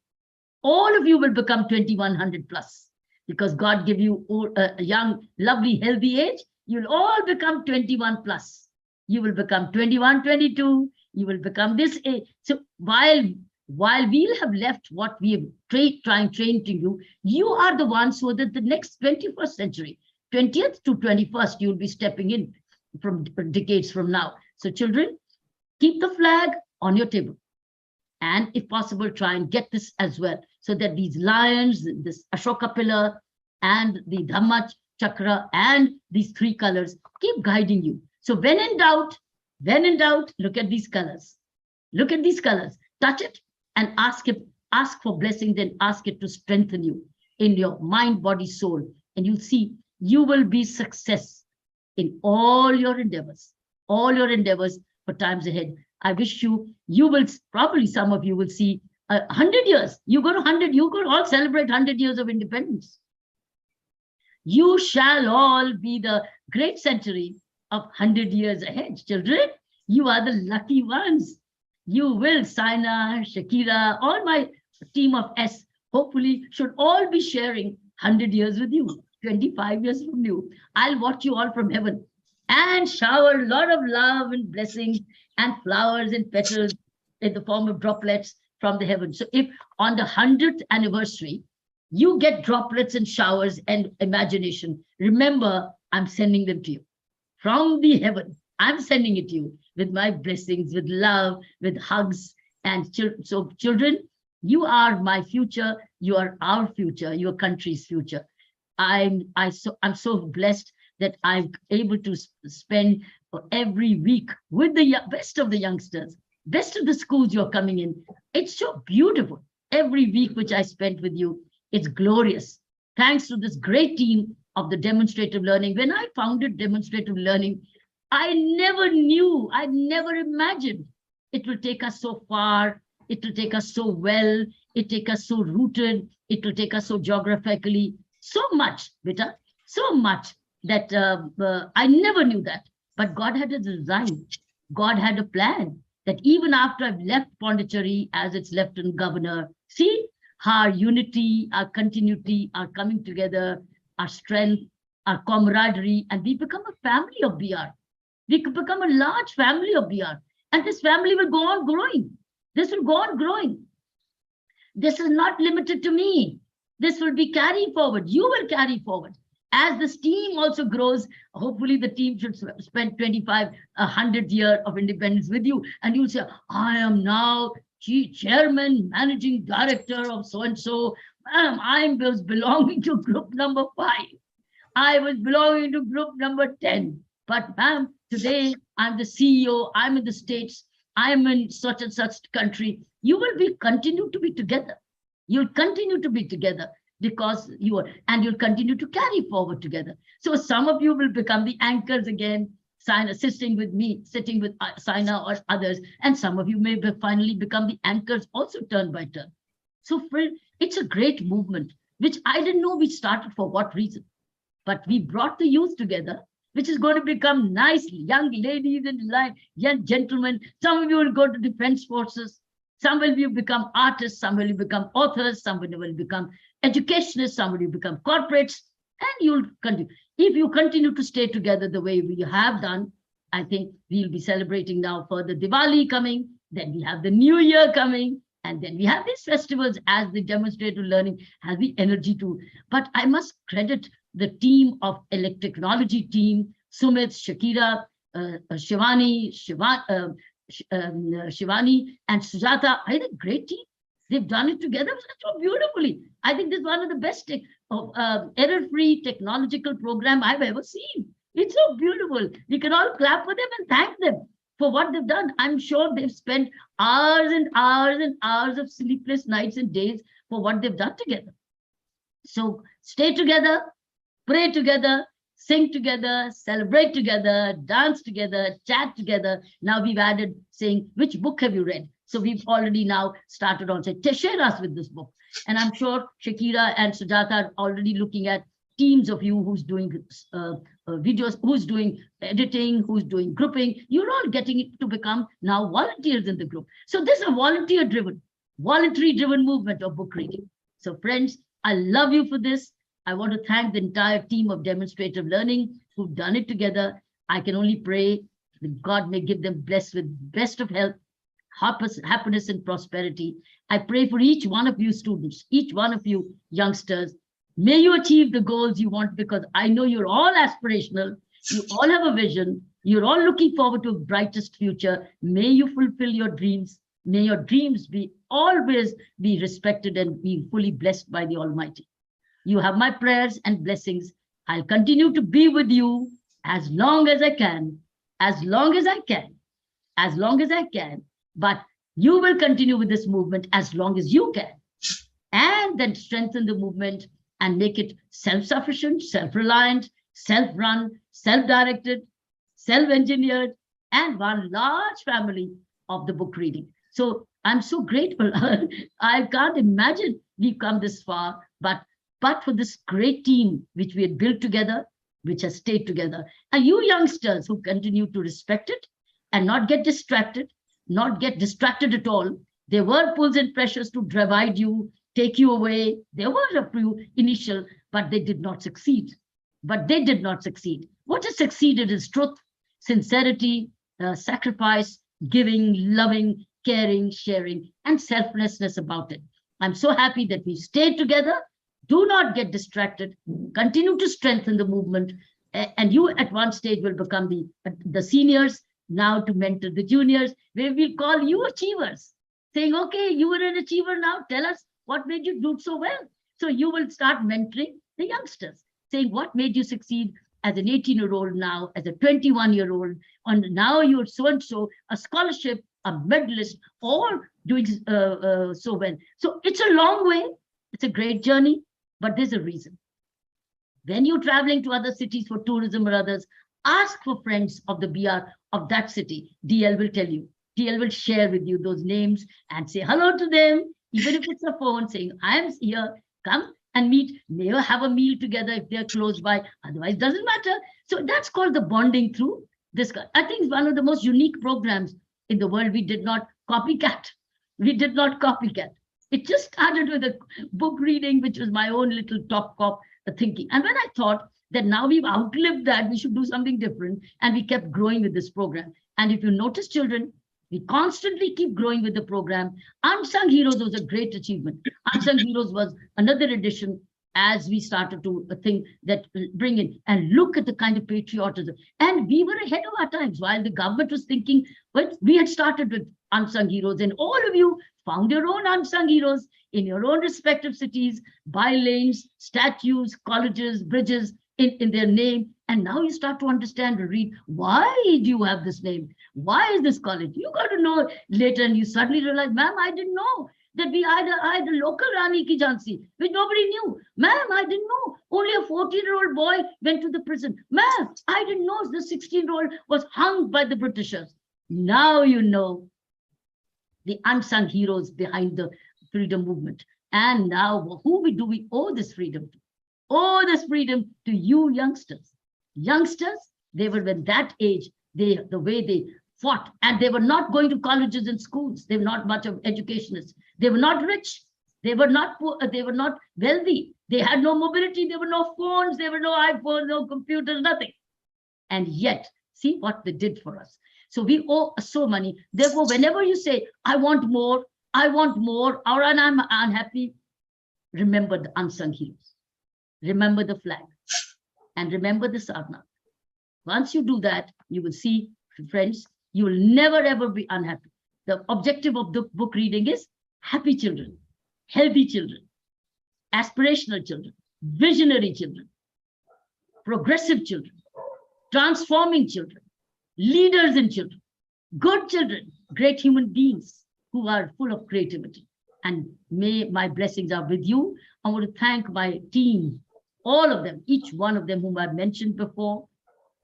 All of you will become 2100 plus, because God gave you a young, lovely, healthy age. You'll all become 21 plus. You will become 21, 22. You will become this age. So while we'll have left what we have trained to you, you are the ones so that the next 21st century, 20th to 21st, you'll be stepping in. from decades from now. So children, keep the flag on your table. And if possible, try and get this as well, so that these lions, this Ashoka pillar, and the Dhamma chakra, and these 3 colors keep guiding you. So when in doubt, look at these colors. Look at these colors. Touch it and ask for blessing, then ask it to strengthen you in your mind, body, soul. And you'll see you will be success in all your endeavors for times ahead. I wish you will, probably some of you will see 100 years. You go to all celebrate 100 years of independence. You shall all be the great century of 100 years ahead. Children, you are the lucky ones. You will, Saina, Shakira, all my team of S, hopefully should all be sharing 100 years with you, 25 years from you. I'll watch you all from heaven and shower a lot of love and blessings and flowers and petals in the form of droplets from the heavens. So if on the 100th anniversary, you get droplets and showers and imagination, remember, I'm sending them to you. From the heaven, I'm sending it to you with my blessings, with love, with hugs. And so children, you are my future. You are our future, your country's future. I'm so blessed that I'm able to spend every week with the best of the youngsters, best of the schools you're coming in. It's so beautiful. Every week which I spent with you, it's glorious. Thanks to this great team of the demonstrative learning. When I founded demonstrative learning, I never knew, I never imagined it will take us so far. It will take us so well. It will take us so rooted. It will take us so geographically, so much, beta, so much that I never knew that. But God had a design. God had a plan that even after I've left Pondicherry as its Lieutenant Governor, see our unity, our continuity, our coming together, our strength, our camaraderie, and we become a family of BR. We could become a large family of BR. And this family will go on growing. This will go on growing. This is not limited to me. This will be carried forward. You will carry forward. As this team also grows, hopefully the team should spend 100 years of independence with you. And you'll say, I am now chairman, managing director of so-and-so. Ma'am, I was belonging to group number 5. I was belonging to group number 10. But ma'am, today I'm the CEO, I'm in the States, I'm in such and such country. You will continue to be together. You'll continue to be together because you are, and you'll continue to carry forward together. So some of you will become the anchors again, assisting with me, sitting with Saina or others, and some of you may finally become the anchors also turn by turn. So it's a great movement, which I didn't know we started for what reason, but we brought the youth together, which is going to become nice young ladies and young gentlemen. Some of you will go to defense forces. Some of you become artists. Some will become authors. Some will become educationists. Some will become corporates. And you'll continue. If you continue to stay together the way we have done, I think we'll be celebrating now for the Diwali coming. Then we have the New Year coming. And then we have these festivals as the demonstrative learning has the energy to. But I must credit the team of electrotechnology team, Sumit, Shakira, Shivani, and Sujata. I think a great team. They've done it together so beautifully. I think this is one of the best error-free technological program I've ever seen. It's so beautiful. We can all clap for them and thank them for what they've done. I'm sure they've spent hours and hours and hours of sleepless nights and days for what they've done together. So stay together, pray together, sing together, celebrate together, dance together, chat together. Now we've added saying, which book have you read? So we've already now started on saying, share us with this book. And I'm sure Shakira and Sujata are already looking at teams of you who's doing videos, who's doing editing, who's doing grouping. You're all getting it to become now volunteers in the group. So this is a voluntary-driven movement of book reading. So friends, I love you for this. I want to thank the entire team of demonstrative learning who've done it together. I can only pray that God may give them blessed with best of health, happiness and prosperity. I pray for each one of you students, each one of you youngsters. May you achieve the goals you want, because I know you're all aspirational. You all have a vision. You're all looking forward to a brightest future. May you fulfill your dreams. May your dreams be always be respected and be fully blessed by the Almighty. You have my prayers and blessings. I'll continue to be with you as long as I can, as long as I can, as long as I can. But you will continue with this movement as long as you can. And then strengthen the movement and make it self-sufficient, self-reliant, self-run, self-directed, self-engineered, and one large family of the book reading. So I'm so grateful. I can't imagine we've come this far, but for this great team which we had built together, which has stayed together. And you youngsters who continue to respect it and not get distracted, not get distracted at all. There were pulls and pressures to divide you, take you away. There were a few initial, but they did not succeed. But they did not succeed. What has succeeded is truth, sincerity, sacrifice, giving, loving, caring, sharing, and selflessness about it. I'm so happy that we stayed together. Do not get distracted. Continue to strengthen the movement. And you at one stage will become the seniors, now to mentor the juniors, where we'll call you achievers, saying, okay, you were an achiever now. Tell us what made you do so well. So you will start mentoring the youngsters, saying what made you succeed as an 18-year-old now, as a 21-year-old, and now you're so-and-so, a scholarship, a medalist, all doing so well. So it's a long way. It's a great journey, but there's a reason. When you're traveling to other cities for tourism or others, ask for friends of the BR of that city. DL will tell you. DL will share with you those names and say hello to them, even if it's a phone saying, I'm here, come and meet, may have a meal together if they're close by, otherwise it doesn't matter. So that's called the bonding through this. I think it's one of the most unique programs in the world. We did not copycat. We did not copycat. It just started with a book reading, which was my own little top cop thinking. And when I thought that now we've outlived that, we should do something different, and we kept growing with this program. And if you notice, children, we constantly keep growing with the program. Unsung Heroes was a great achievement. Unsung Heroes was another addition as we started to think that bring in and look at the kind of patriotism. And we were ahead of our times while the government was thinking, well, we had started with Unsung Heroes, and all of you found your own unsung heroes in your own respective cities, by lanes, statues, colleges, bridges in their name. And now you start to understand and read, why do you have this name? Why is this college? You got to know later, and you suddenly realize, ma'am, I didn't know that I had a local Rani Ki Jhansi, which nobody knew. Ma'am, I didn't know only a 14-year-old boy went to the prison. Ma'am, I didn't know the 16-year-old was hung by the Britishers. Now you know the unsung heroes behind the freedom movement. And now who do we owe this freedom to? Owe this freedom to you youngsters. Youngsters, they were at that age, the way they fought, and they were not going to colleges and schools. They were not much of educationists. They were not rich. They were not poor. They were not wealthy. They had no mobility. There were no phones. There were no iPhones, no computers, nothing. And yet, see what they did for us. So we owe so many. Therefore, whenever you say, I want more, or I'm unhappy, remember the unsung heroes. Remember the flag. And remember the Sarnath. Once you do that, you will see, friends, you will never ever be unhappy. The objective of the book reading is happy children, healthy children, aspirational children, visionary children, progressive children, transforming children, leaders in children, good children, great human beings who are full of creativity. And may my blessings are with you. I want to thank my team, all of them, each one of them whom I've mentioned before,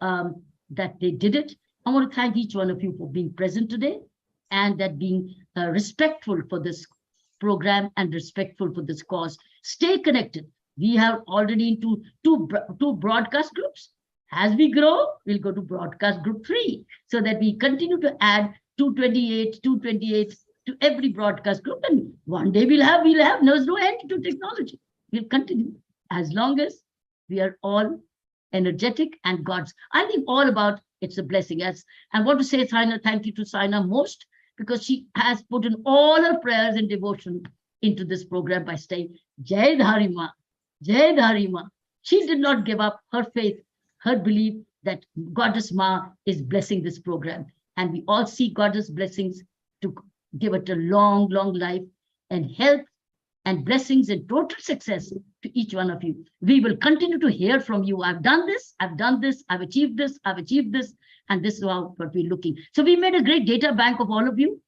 that they did it. I want to thank each one of you for being present today, and that being respectful for this program and respectful for this cause. Stay connected. We have already into two broadcast groups. As we grow, we'll go to broadcast group 3, so that we continue to add 228 to every broadcast group. And one day we'll have there's no end to technology. We'll continue as long as we are all energetic and God's. I think all about it's a blessing. As I want to say, Saina, thank you to Saina most, because she has put in all her prayers and devotion into this program by saying, Jai Dharima, Jai Dharima. She did not give up her faith, her belief that Goddess Ma is blessing this program. And we all see Goddess blessings to give it a long, long life and health and blessings and total success to each one of you. We will continue to hear from you. I've done this, I've done this, I've achieved this, I've achieved this, and this is what we're looking. So we made a great data bank of all of you.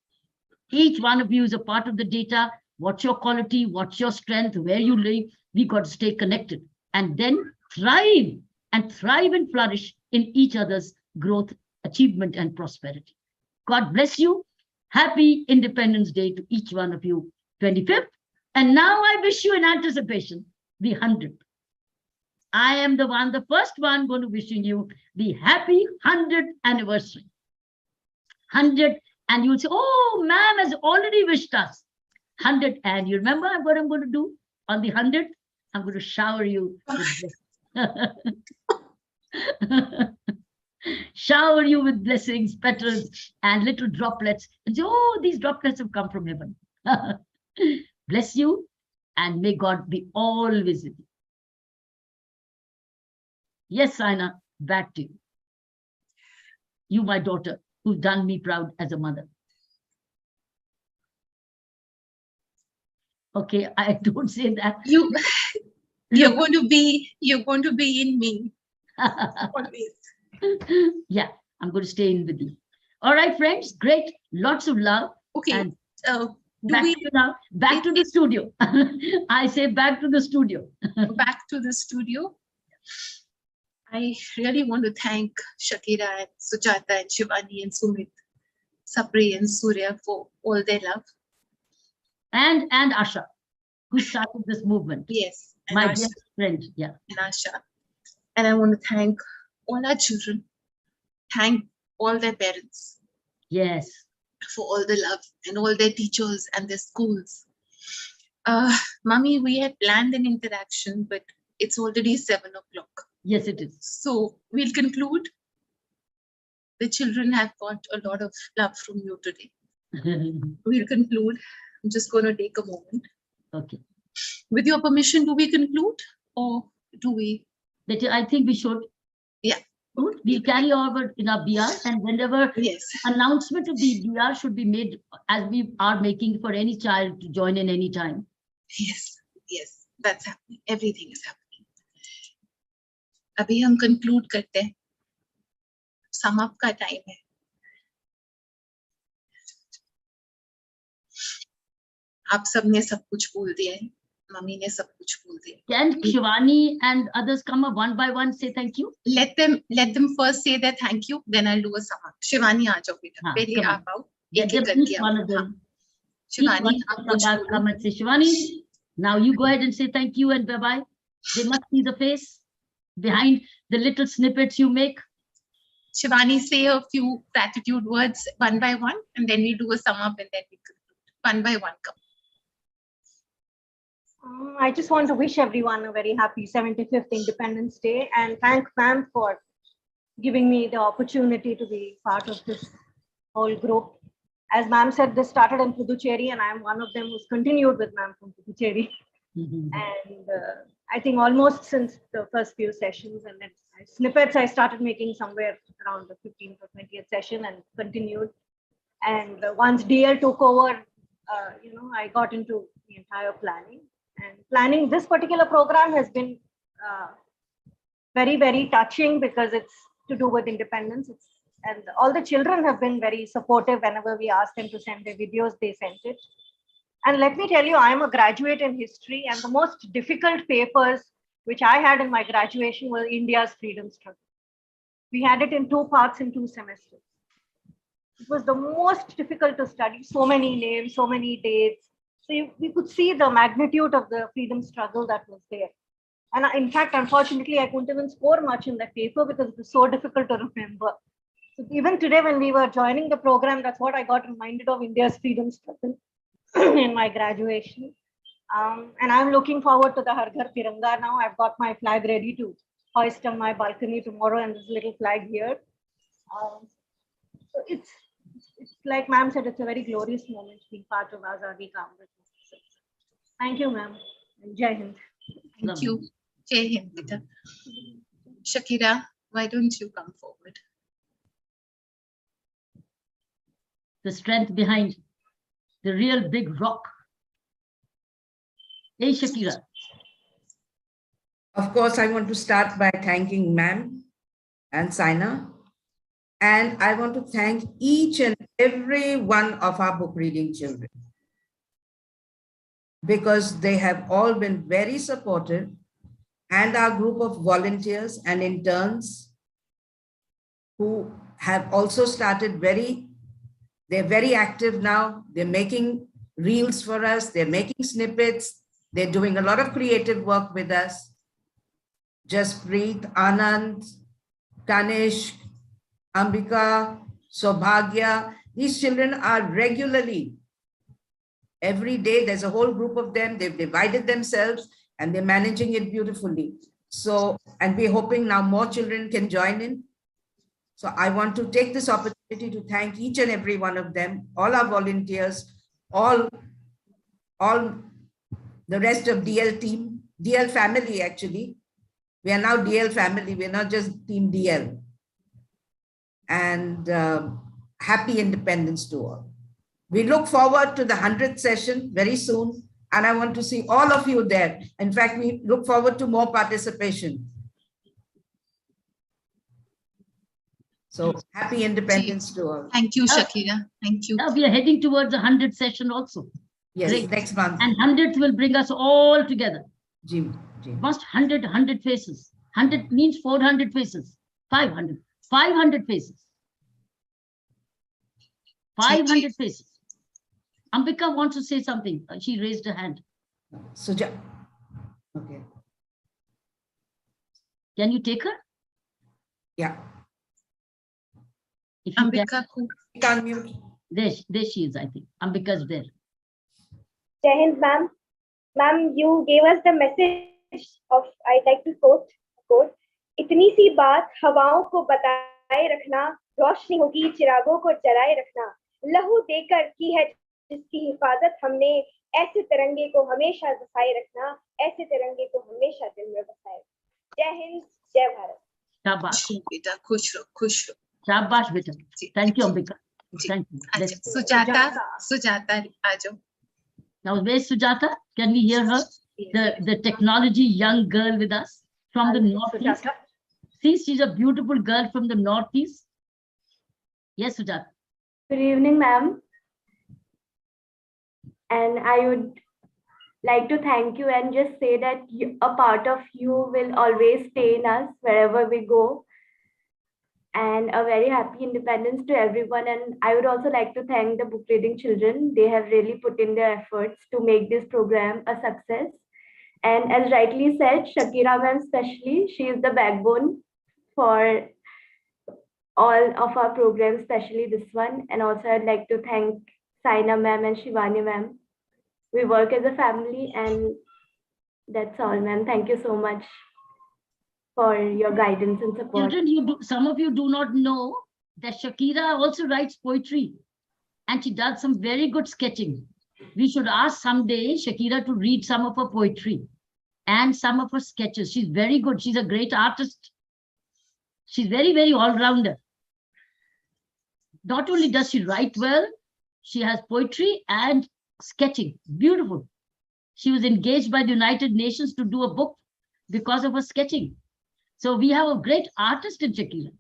Each one of you is a part of the data. What's your quality? What's your strength? Where you live? We got to stay connected and then thrive and flourish in each other's growth, achievement, and prosperity. God bless you. Happy Independence Day to each one of you. 25th. And now I wish you in anticipation the 100th. I am the first one going to wishing you the happy 100th anniversary. 100, and you'll say, oh, ma'am has already wished us 100. And you remember what I'm going to do on the 100th? I'm going to shower you with shower you with blessings, petals, and little droplets. And say, oh, these droplets have come from heaven. Bless you, and may God be always with you. Yes, Saina, back to you. You, my daughter, who've done me proud as a mother. Okay, I don't say that. You're going to be in me. Always. Yeah, I'm going to stay in with you. All right, friends, great. Lots of love. Okay. And back to the studio. I say back to the studio. Back to the studio. I really want to thank Shakira and Sujata and Shivani and Sumit, Sapri and Surya for all their love. And Asha, who started this movement. Yes. My dear friend. Yeah. And Asha. And I want to thank all our children. Thank all their parents. Yes. For all the love and all their teachers and their schools. Mummy, we had planned an interaction, but it's already 7 o'clock. Yes, it is. So we'll conclude. The children have got a lot of love from you today. We'll conclude. I'm just going to take a moment. Okay. With your permission, do we conclude or do we? I think we should. Yeah. We'll carry over in our BR, and whenever announcement of the BR should be made, as we are making for any child to join in any time. Yes, yes, that's happening. Everything is happening. अभी हम conclude करते हैं. Sum up का time है. आप सबने सब कुछ बोल दिया है. Mummy ने सब कुछ बोल दिया. Can Shivani and others come up one by one, say thank you? Let them first say their thank you, then I'll do a sum up. Shivani आ जाओ बेटा. पहले आप आओ. एक-एक करके आओ. Shivani, come and say, Shivani, now you go ahead and say thank you and bye-bye. They must see the face behind the little snippets you make. Shivani, say a few gratitude words one by one, and then we do a sum up and then we conclude. One by one, come. I just want to wish everyone a very happy 75th Independence Day and thank ma'am for giving me the opportunity to be part of this whole group. As ma'am said, this started in Puducherry and I am one of them who's continued with ma'am from Puducherry. And I think almost since the first few sessions, and then snippets I started making somewhere around the 15th or 20th session and continued. And once DL took over, I got into the entire planning. And planning this particular program has been very, very touching because it's to do with independence. And all the children have been very supportive. Whenever we asked them to send their videos, they sent it. And let me tell you, I'm a graduate in history, and the most difficult papers which I had in my graduation were India's freedom struggle. We had it in 2 parts in 2 semesters. It was the most difficult to study, so many names, so many dates. So we could see the magnitude of the freedom struggle that was there. And in fact, unfortunately, I couldn't even score much in that paper because it was so difficult to remember. So even today, when we were joining the program, that's what I got reminded of, India's freedom struggle in my graduation. And I'm looking forward to the Har Ghar Tiranga now. I've got my flag ready to hoist on my balcony tomorrow, and this little flag here. So it's like ma'am said, it's a very glorious moment being part of Azadi Ka Amrit. Thank you, ma'am. And Jai Hind. Thank you. Jai Hind, beta. Shakira, Why don't you come forward? The strength behind the real big rock. Hey, Shakira. Of course, I want to start by thanking ma'am and Saina. And I want to thank each and every one of our book reading children, because they have all been very supportive, and our group of volunteers and interns who have also started they're very active now. They're making reels for us. They're making snippets. They're doing a lot of creative work with us. Jaspreet, Anand, Kanishk, Ambika, Sobhagya, these children are regularly, every day, there's a whole group of them, they've divided themselves and they're managing it beautifully. So, and we're hoping now more children can join in. So I want to take this opportunity to thank each and every one of them, all our volunteers, all the rest of DL team, DL family actually. We are now DL family, we're not just team DL. And happy Independence to all. We look forward to the 100th session very soon, and I want to see all of you there. In fact, we look forward to more participation. So happy Independence to all. Thank you, Shakira. Thank you. Now we are heading towards the 100th session also. Yes, Great. next month. And 100th will bring us all together. Jim. First 100 faces. 100 means 400 faces. 500. 500 faces. 500 faces. Ambika wants to say something. She raised her hand. Suja. Okay. Can you take her? Yeah. If you Ambika, can, can't mute. There she is, I think. Ambika's there. Jai Hind, ma'am. Ma'am, you gave us the message of, I'd like to quote. इतनी सी बात हवाओं को बताए रखना, रोशनी होगी चिरागों को जलाए रखना, लहू देकर की है जिसकी हिफाजत हमने, ऐसे तिरंगे को हमेशा बसाए रखना, ऐसे तिरंगे को हमेशा दिल में बसाए। जय हिंद, जय भारत। शाबाश बेटा, खुश रहो। शाबाश बेटा। Thank you, Ambika. Thank you. Sujata, आ जाओ। Now, where's Sujata? Can we hear her? The technology young girl with us from the Northeast. See, she's a beautiful girl from the Northeast. Yes, Sujata. Good evening, ma'am. And I would like to thank you and just say that a part of you will always stay in us wherever we go. And a very happy Independence to everyone. And I would also like to thank the book reading children. They have really put in their efforts to make this program a success. And as rightly said, Shakira ma'am especially, she is the backbone for all of our programs, especially this one. And also I'd like to thank Saina ma'am and Shivani ma'am. We work as a family, and that's all, ma'am. Thank you so much for your guidance and support. Children, some of you do not know that Shakira also writes poetry, and she does some very good sketching. We should ask someday Shakira to read some of her poetry and some of her sketches. She's very good. She's a great artist. She's very, very all-rounder. Not only does she write well, she has poetry and sketching. Beautiful. She was engaged by the United Nations to do a book because of her sketching. So we have a great artist in Shakira.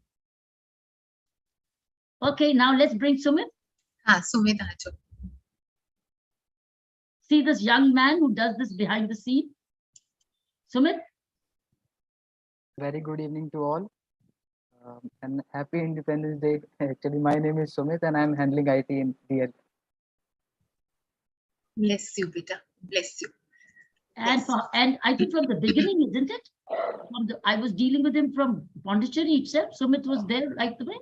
Okay, now let's bring Sumit. Sumit, see this young man who does this behind the scene. Sumit. Very good evening to all. And happy Independence Day. Actually, my name is Sumit and I'm handling IT in DL. Bless you, beta. Bless you. And I think from the beginning, isn't it? I was dealing with him from Pondicherry itself. Sumit was there right away.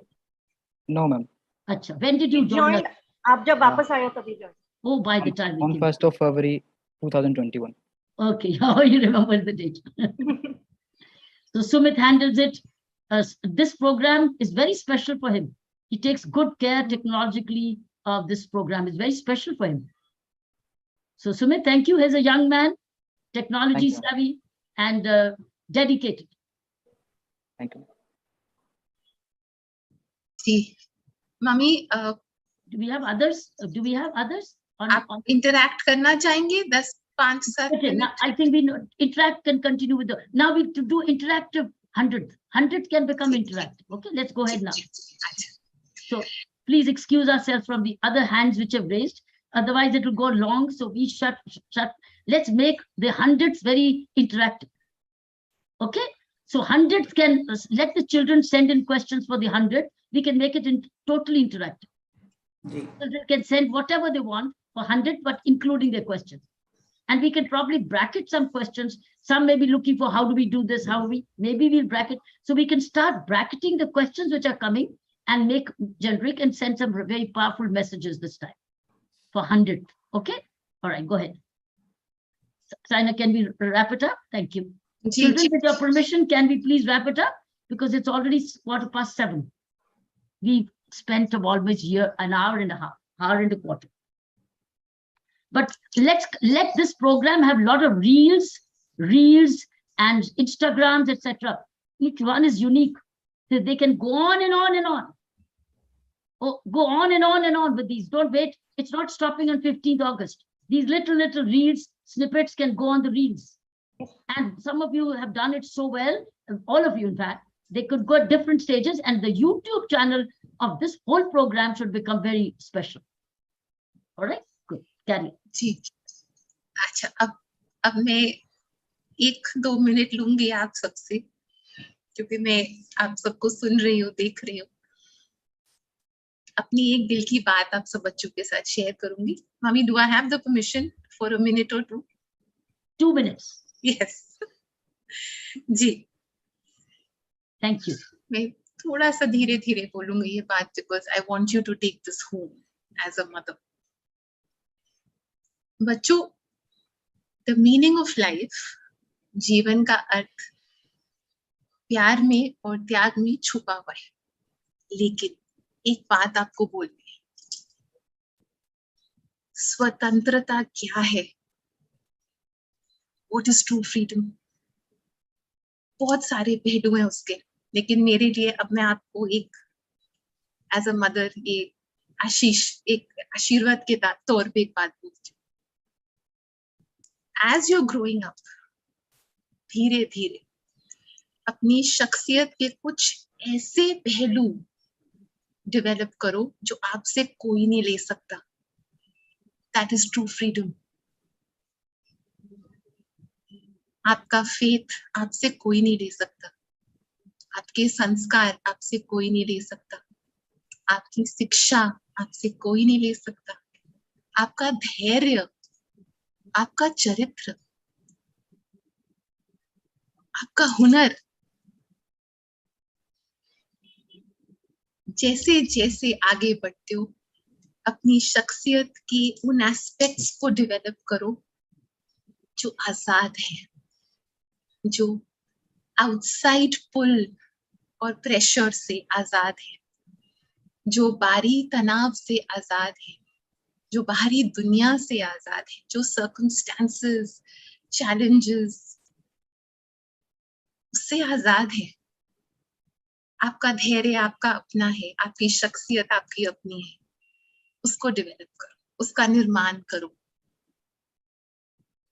No, ma'am. Achha. When did you join? आप जब वापस आए तभी join. Oh, by the time. On 1st of February 2021. Okay, how you remember the date? So Sumit handles it. This program is very special for him. He takes good care technologically of this program. It's very special for him. So Sumit, thank you. He's a young man, technology savvy and dedicated. Thank you. जी mummy Do we have others? Do we have others? आप interact करना चाहेंगे 5-7 Okay, now मिनट? I think we know, interact can continue with the, now we to do interactive 100 can become interactive. Okay, let's go ahead now. So please excuse ourselves from the other hands which have raised, otherwise it will go long. So we shut. Let's make the hundreds very interactive. Okay, so hundreds can, let the children send in questions for the 100. We can make it in totally interactive. Children can send whatever they want for 100, but including their questions. And we can probably bracket some questions. Some may be looking for how do we do this, maybe we'll bracket. So we can start bracketing the questions which are coming and make generic and send some very powerful messages this time for 100. Okay, all right, go ahead. Saina, can we wrap it up? Thank you. Children, with your permission, can we please wrap it up? Because it's already 7:15. We spent almost an hour and a half, hour and a quarter. But let this program have a lot of reels and Instagrams, etc. Each one is unique. So they can go on and on and on. Oh, go on and on and on with these. Don't wait. It's not stopping on 15th August. These little reels, snippets can go on the reels. And some of you have done it so well, all of you in fact, they could go at different stages, and the YouTube channel of this whole program should become very special. All right, good. Carry on. जी अच्छा, अब मैं 1-2 minute लूंगी आप सबसे, क्योंकि मैं आप सबको सुन रही हूँ, देख रही हूँ। अपनी एक दिल की बात आप सब बच्चों के साथ शेयर करूंगी। Mummy, do I have the permission for a minute और 2? 2 minutes. यस जी, थैंक यू। मैं थोड़ा सा धीरे धीरे बोलूंगी ये बात, because I want you to take this home as a mother. बच्चों, द मीनिंग ऑफ लाइफ, जीवन का अर्थ प्यार में और त्याग में छुपा हुआ है। लेकिन एक बात आपको बोलनी है, स्वतंत्रता क्या है? What is true freedom? बहुत सारे पहलू हैं उसके, लेकिन मेरे लिए अब मैं आपको एक एज अ मदर एक आशीर्वाद के तौर पे एक बात बोलती हूँ। एज यू ग्रोइंग अप, धीरे धीरे अपनी शख्सियत के कुछ ऐसे पहलू डेवलप करो जो आपसे कोई नहीं ले सकता। That is true freedom. आपका फेथ आपसे कोई नहीं ले सकता, आपके संस्कार आपसे कोई नहीं ले सकता, आपकी शिक्षा आपसे कोई नहीं ले सकता, आपका धैर्य, आपका चरित्र, आपका हुनर, जैसे जैसे आगे बढ़ते हो अपनी शख्सियत की उन एस्पेक्ट्स को डेवलप करो जो आजाद है, जो आउटसाइड पुल और प्रेशर से आजाद है, जो बाहरी तनाव से आजाद है, जो बाहरी दुनिया से आजाद है, जो सर्कमस्टेंसेस, चैलेंजेस उससे आजाद है। आपका धैर्य आपका अपना है, आपकी शख्सियत आपकी अपनी है। उसको डेवलप करो, उसका निर्माण करो,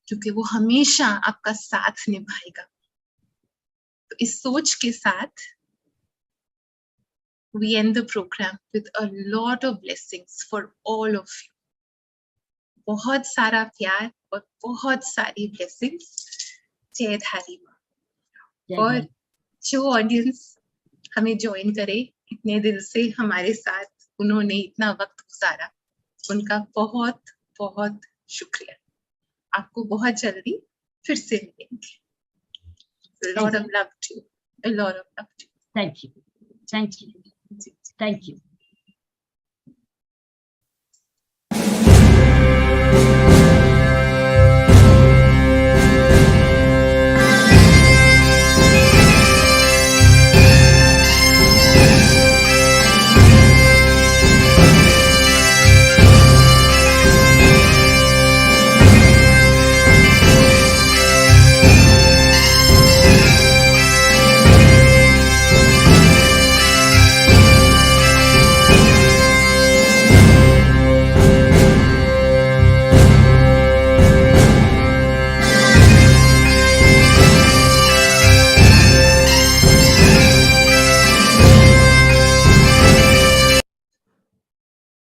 क्योंकि वो हमेशा आपका साथ निभाएगा। तो इस सोच के साथ we end the program with a lot of blessings for all of you. बहुत सारा प्यार और बहुत सारी blessings। जय धारी माँ। और जो ऑडियंस हमें ज्वाइन करे, इतने दिल से हमारे साथ उन्होंने इतना वक्त गुजारा, उनका बहुत बहुत शुक्रिया। आपको बहुत जल्दी फिर से मिलेंगे। A lot of love to you. A lot of love to you. Thank you. Thank you. Thank you.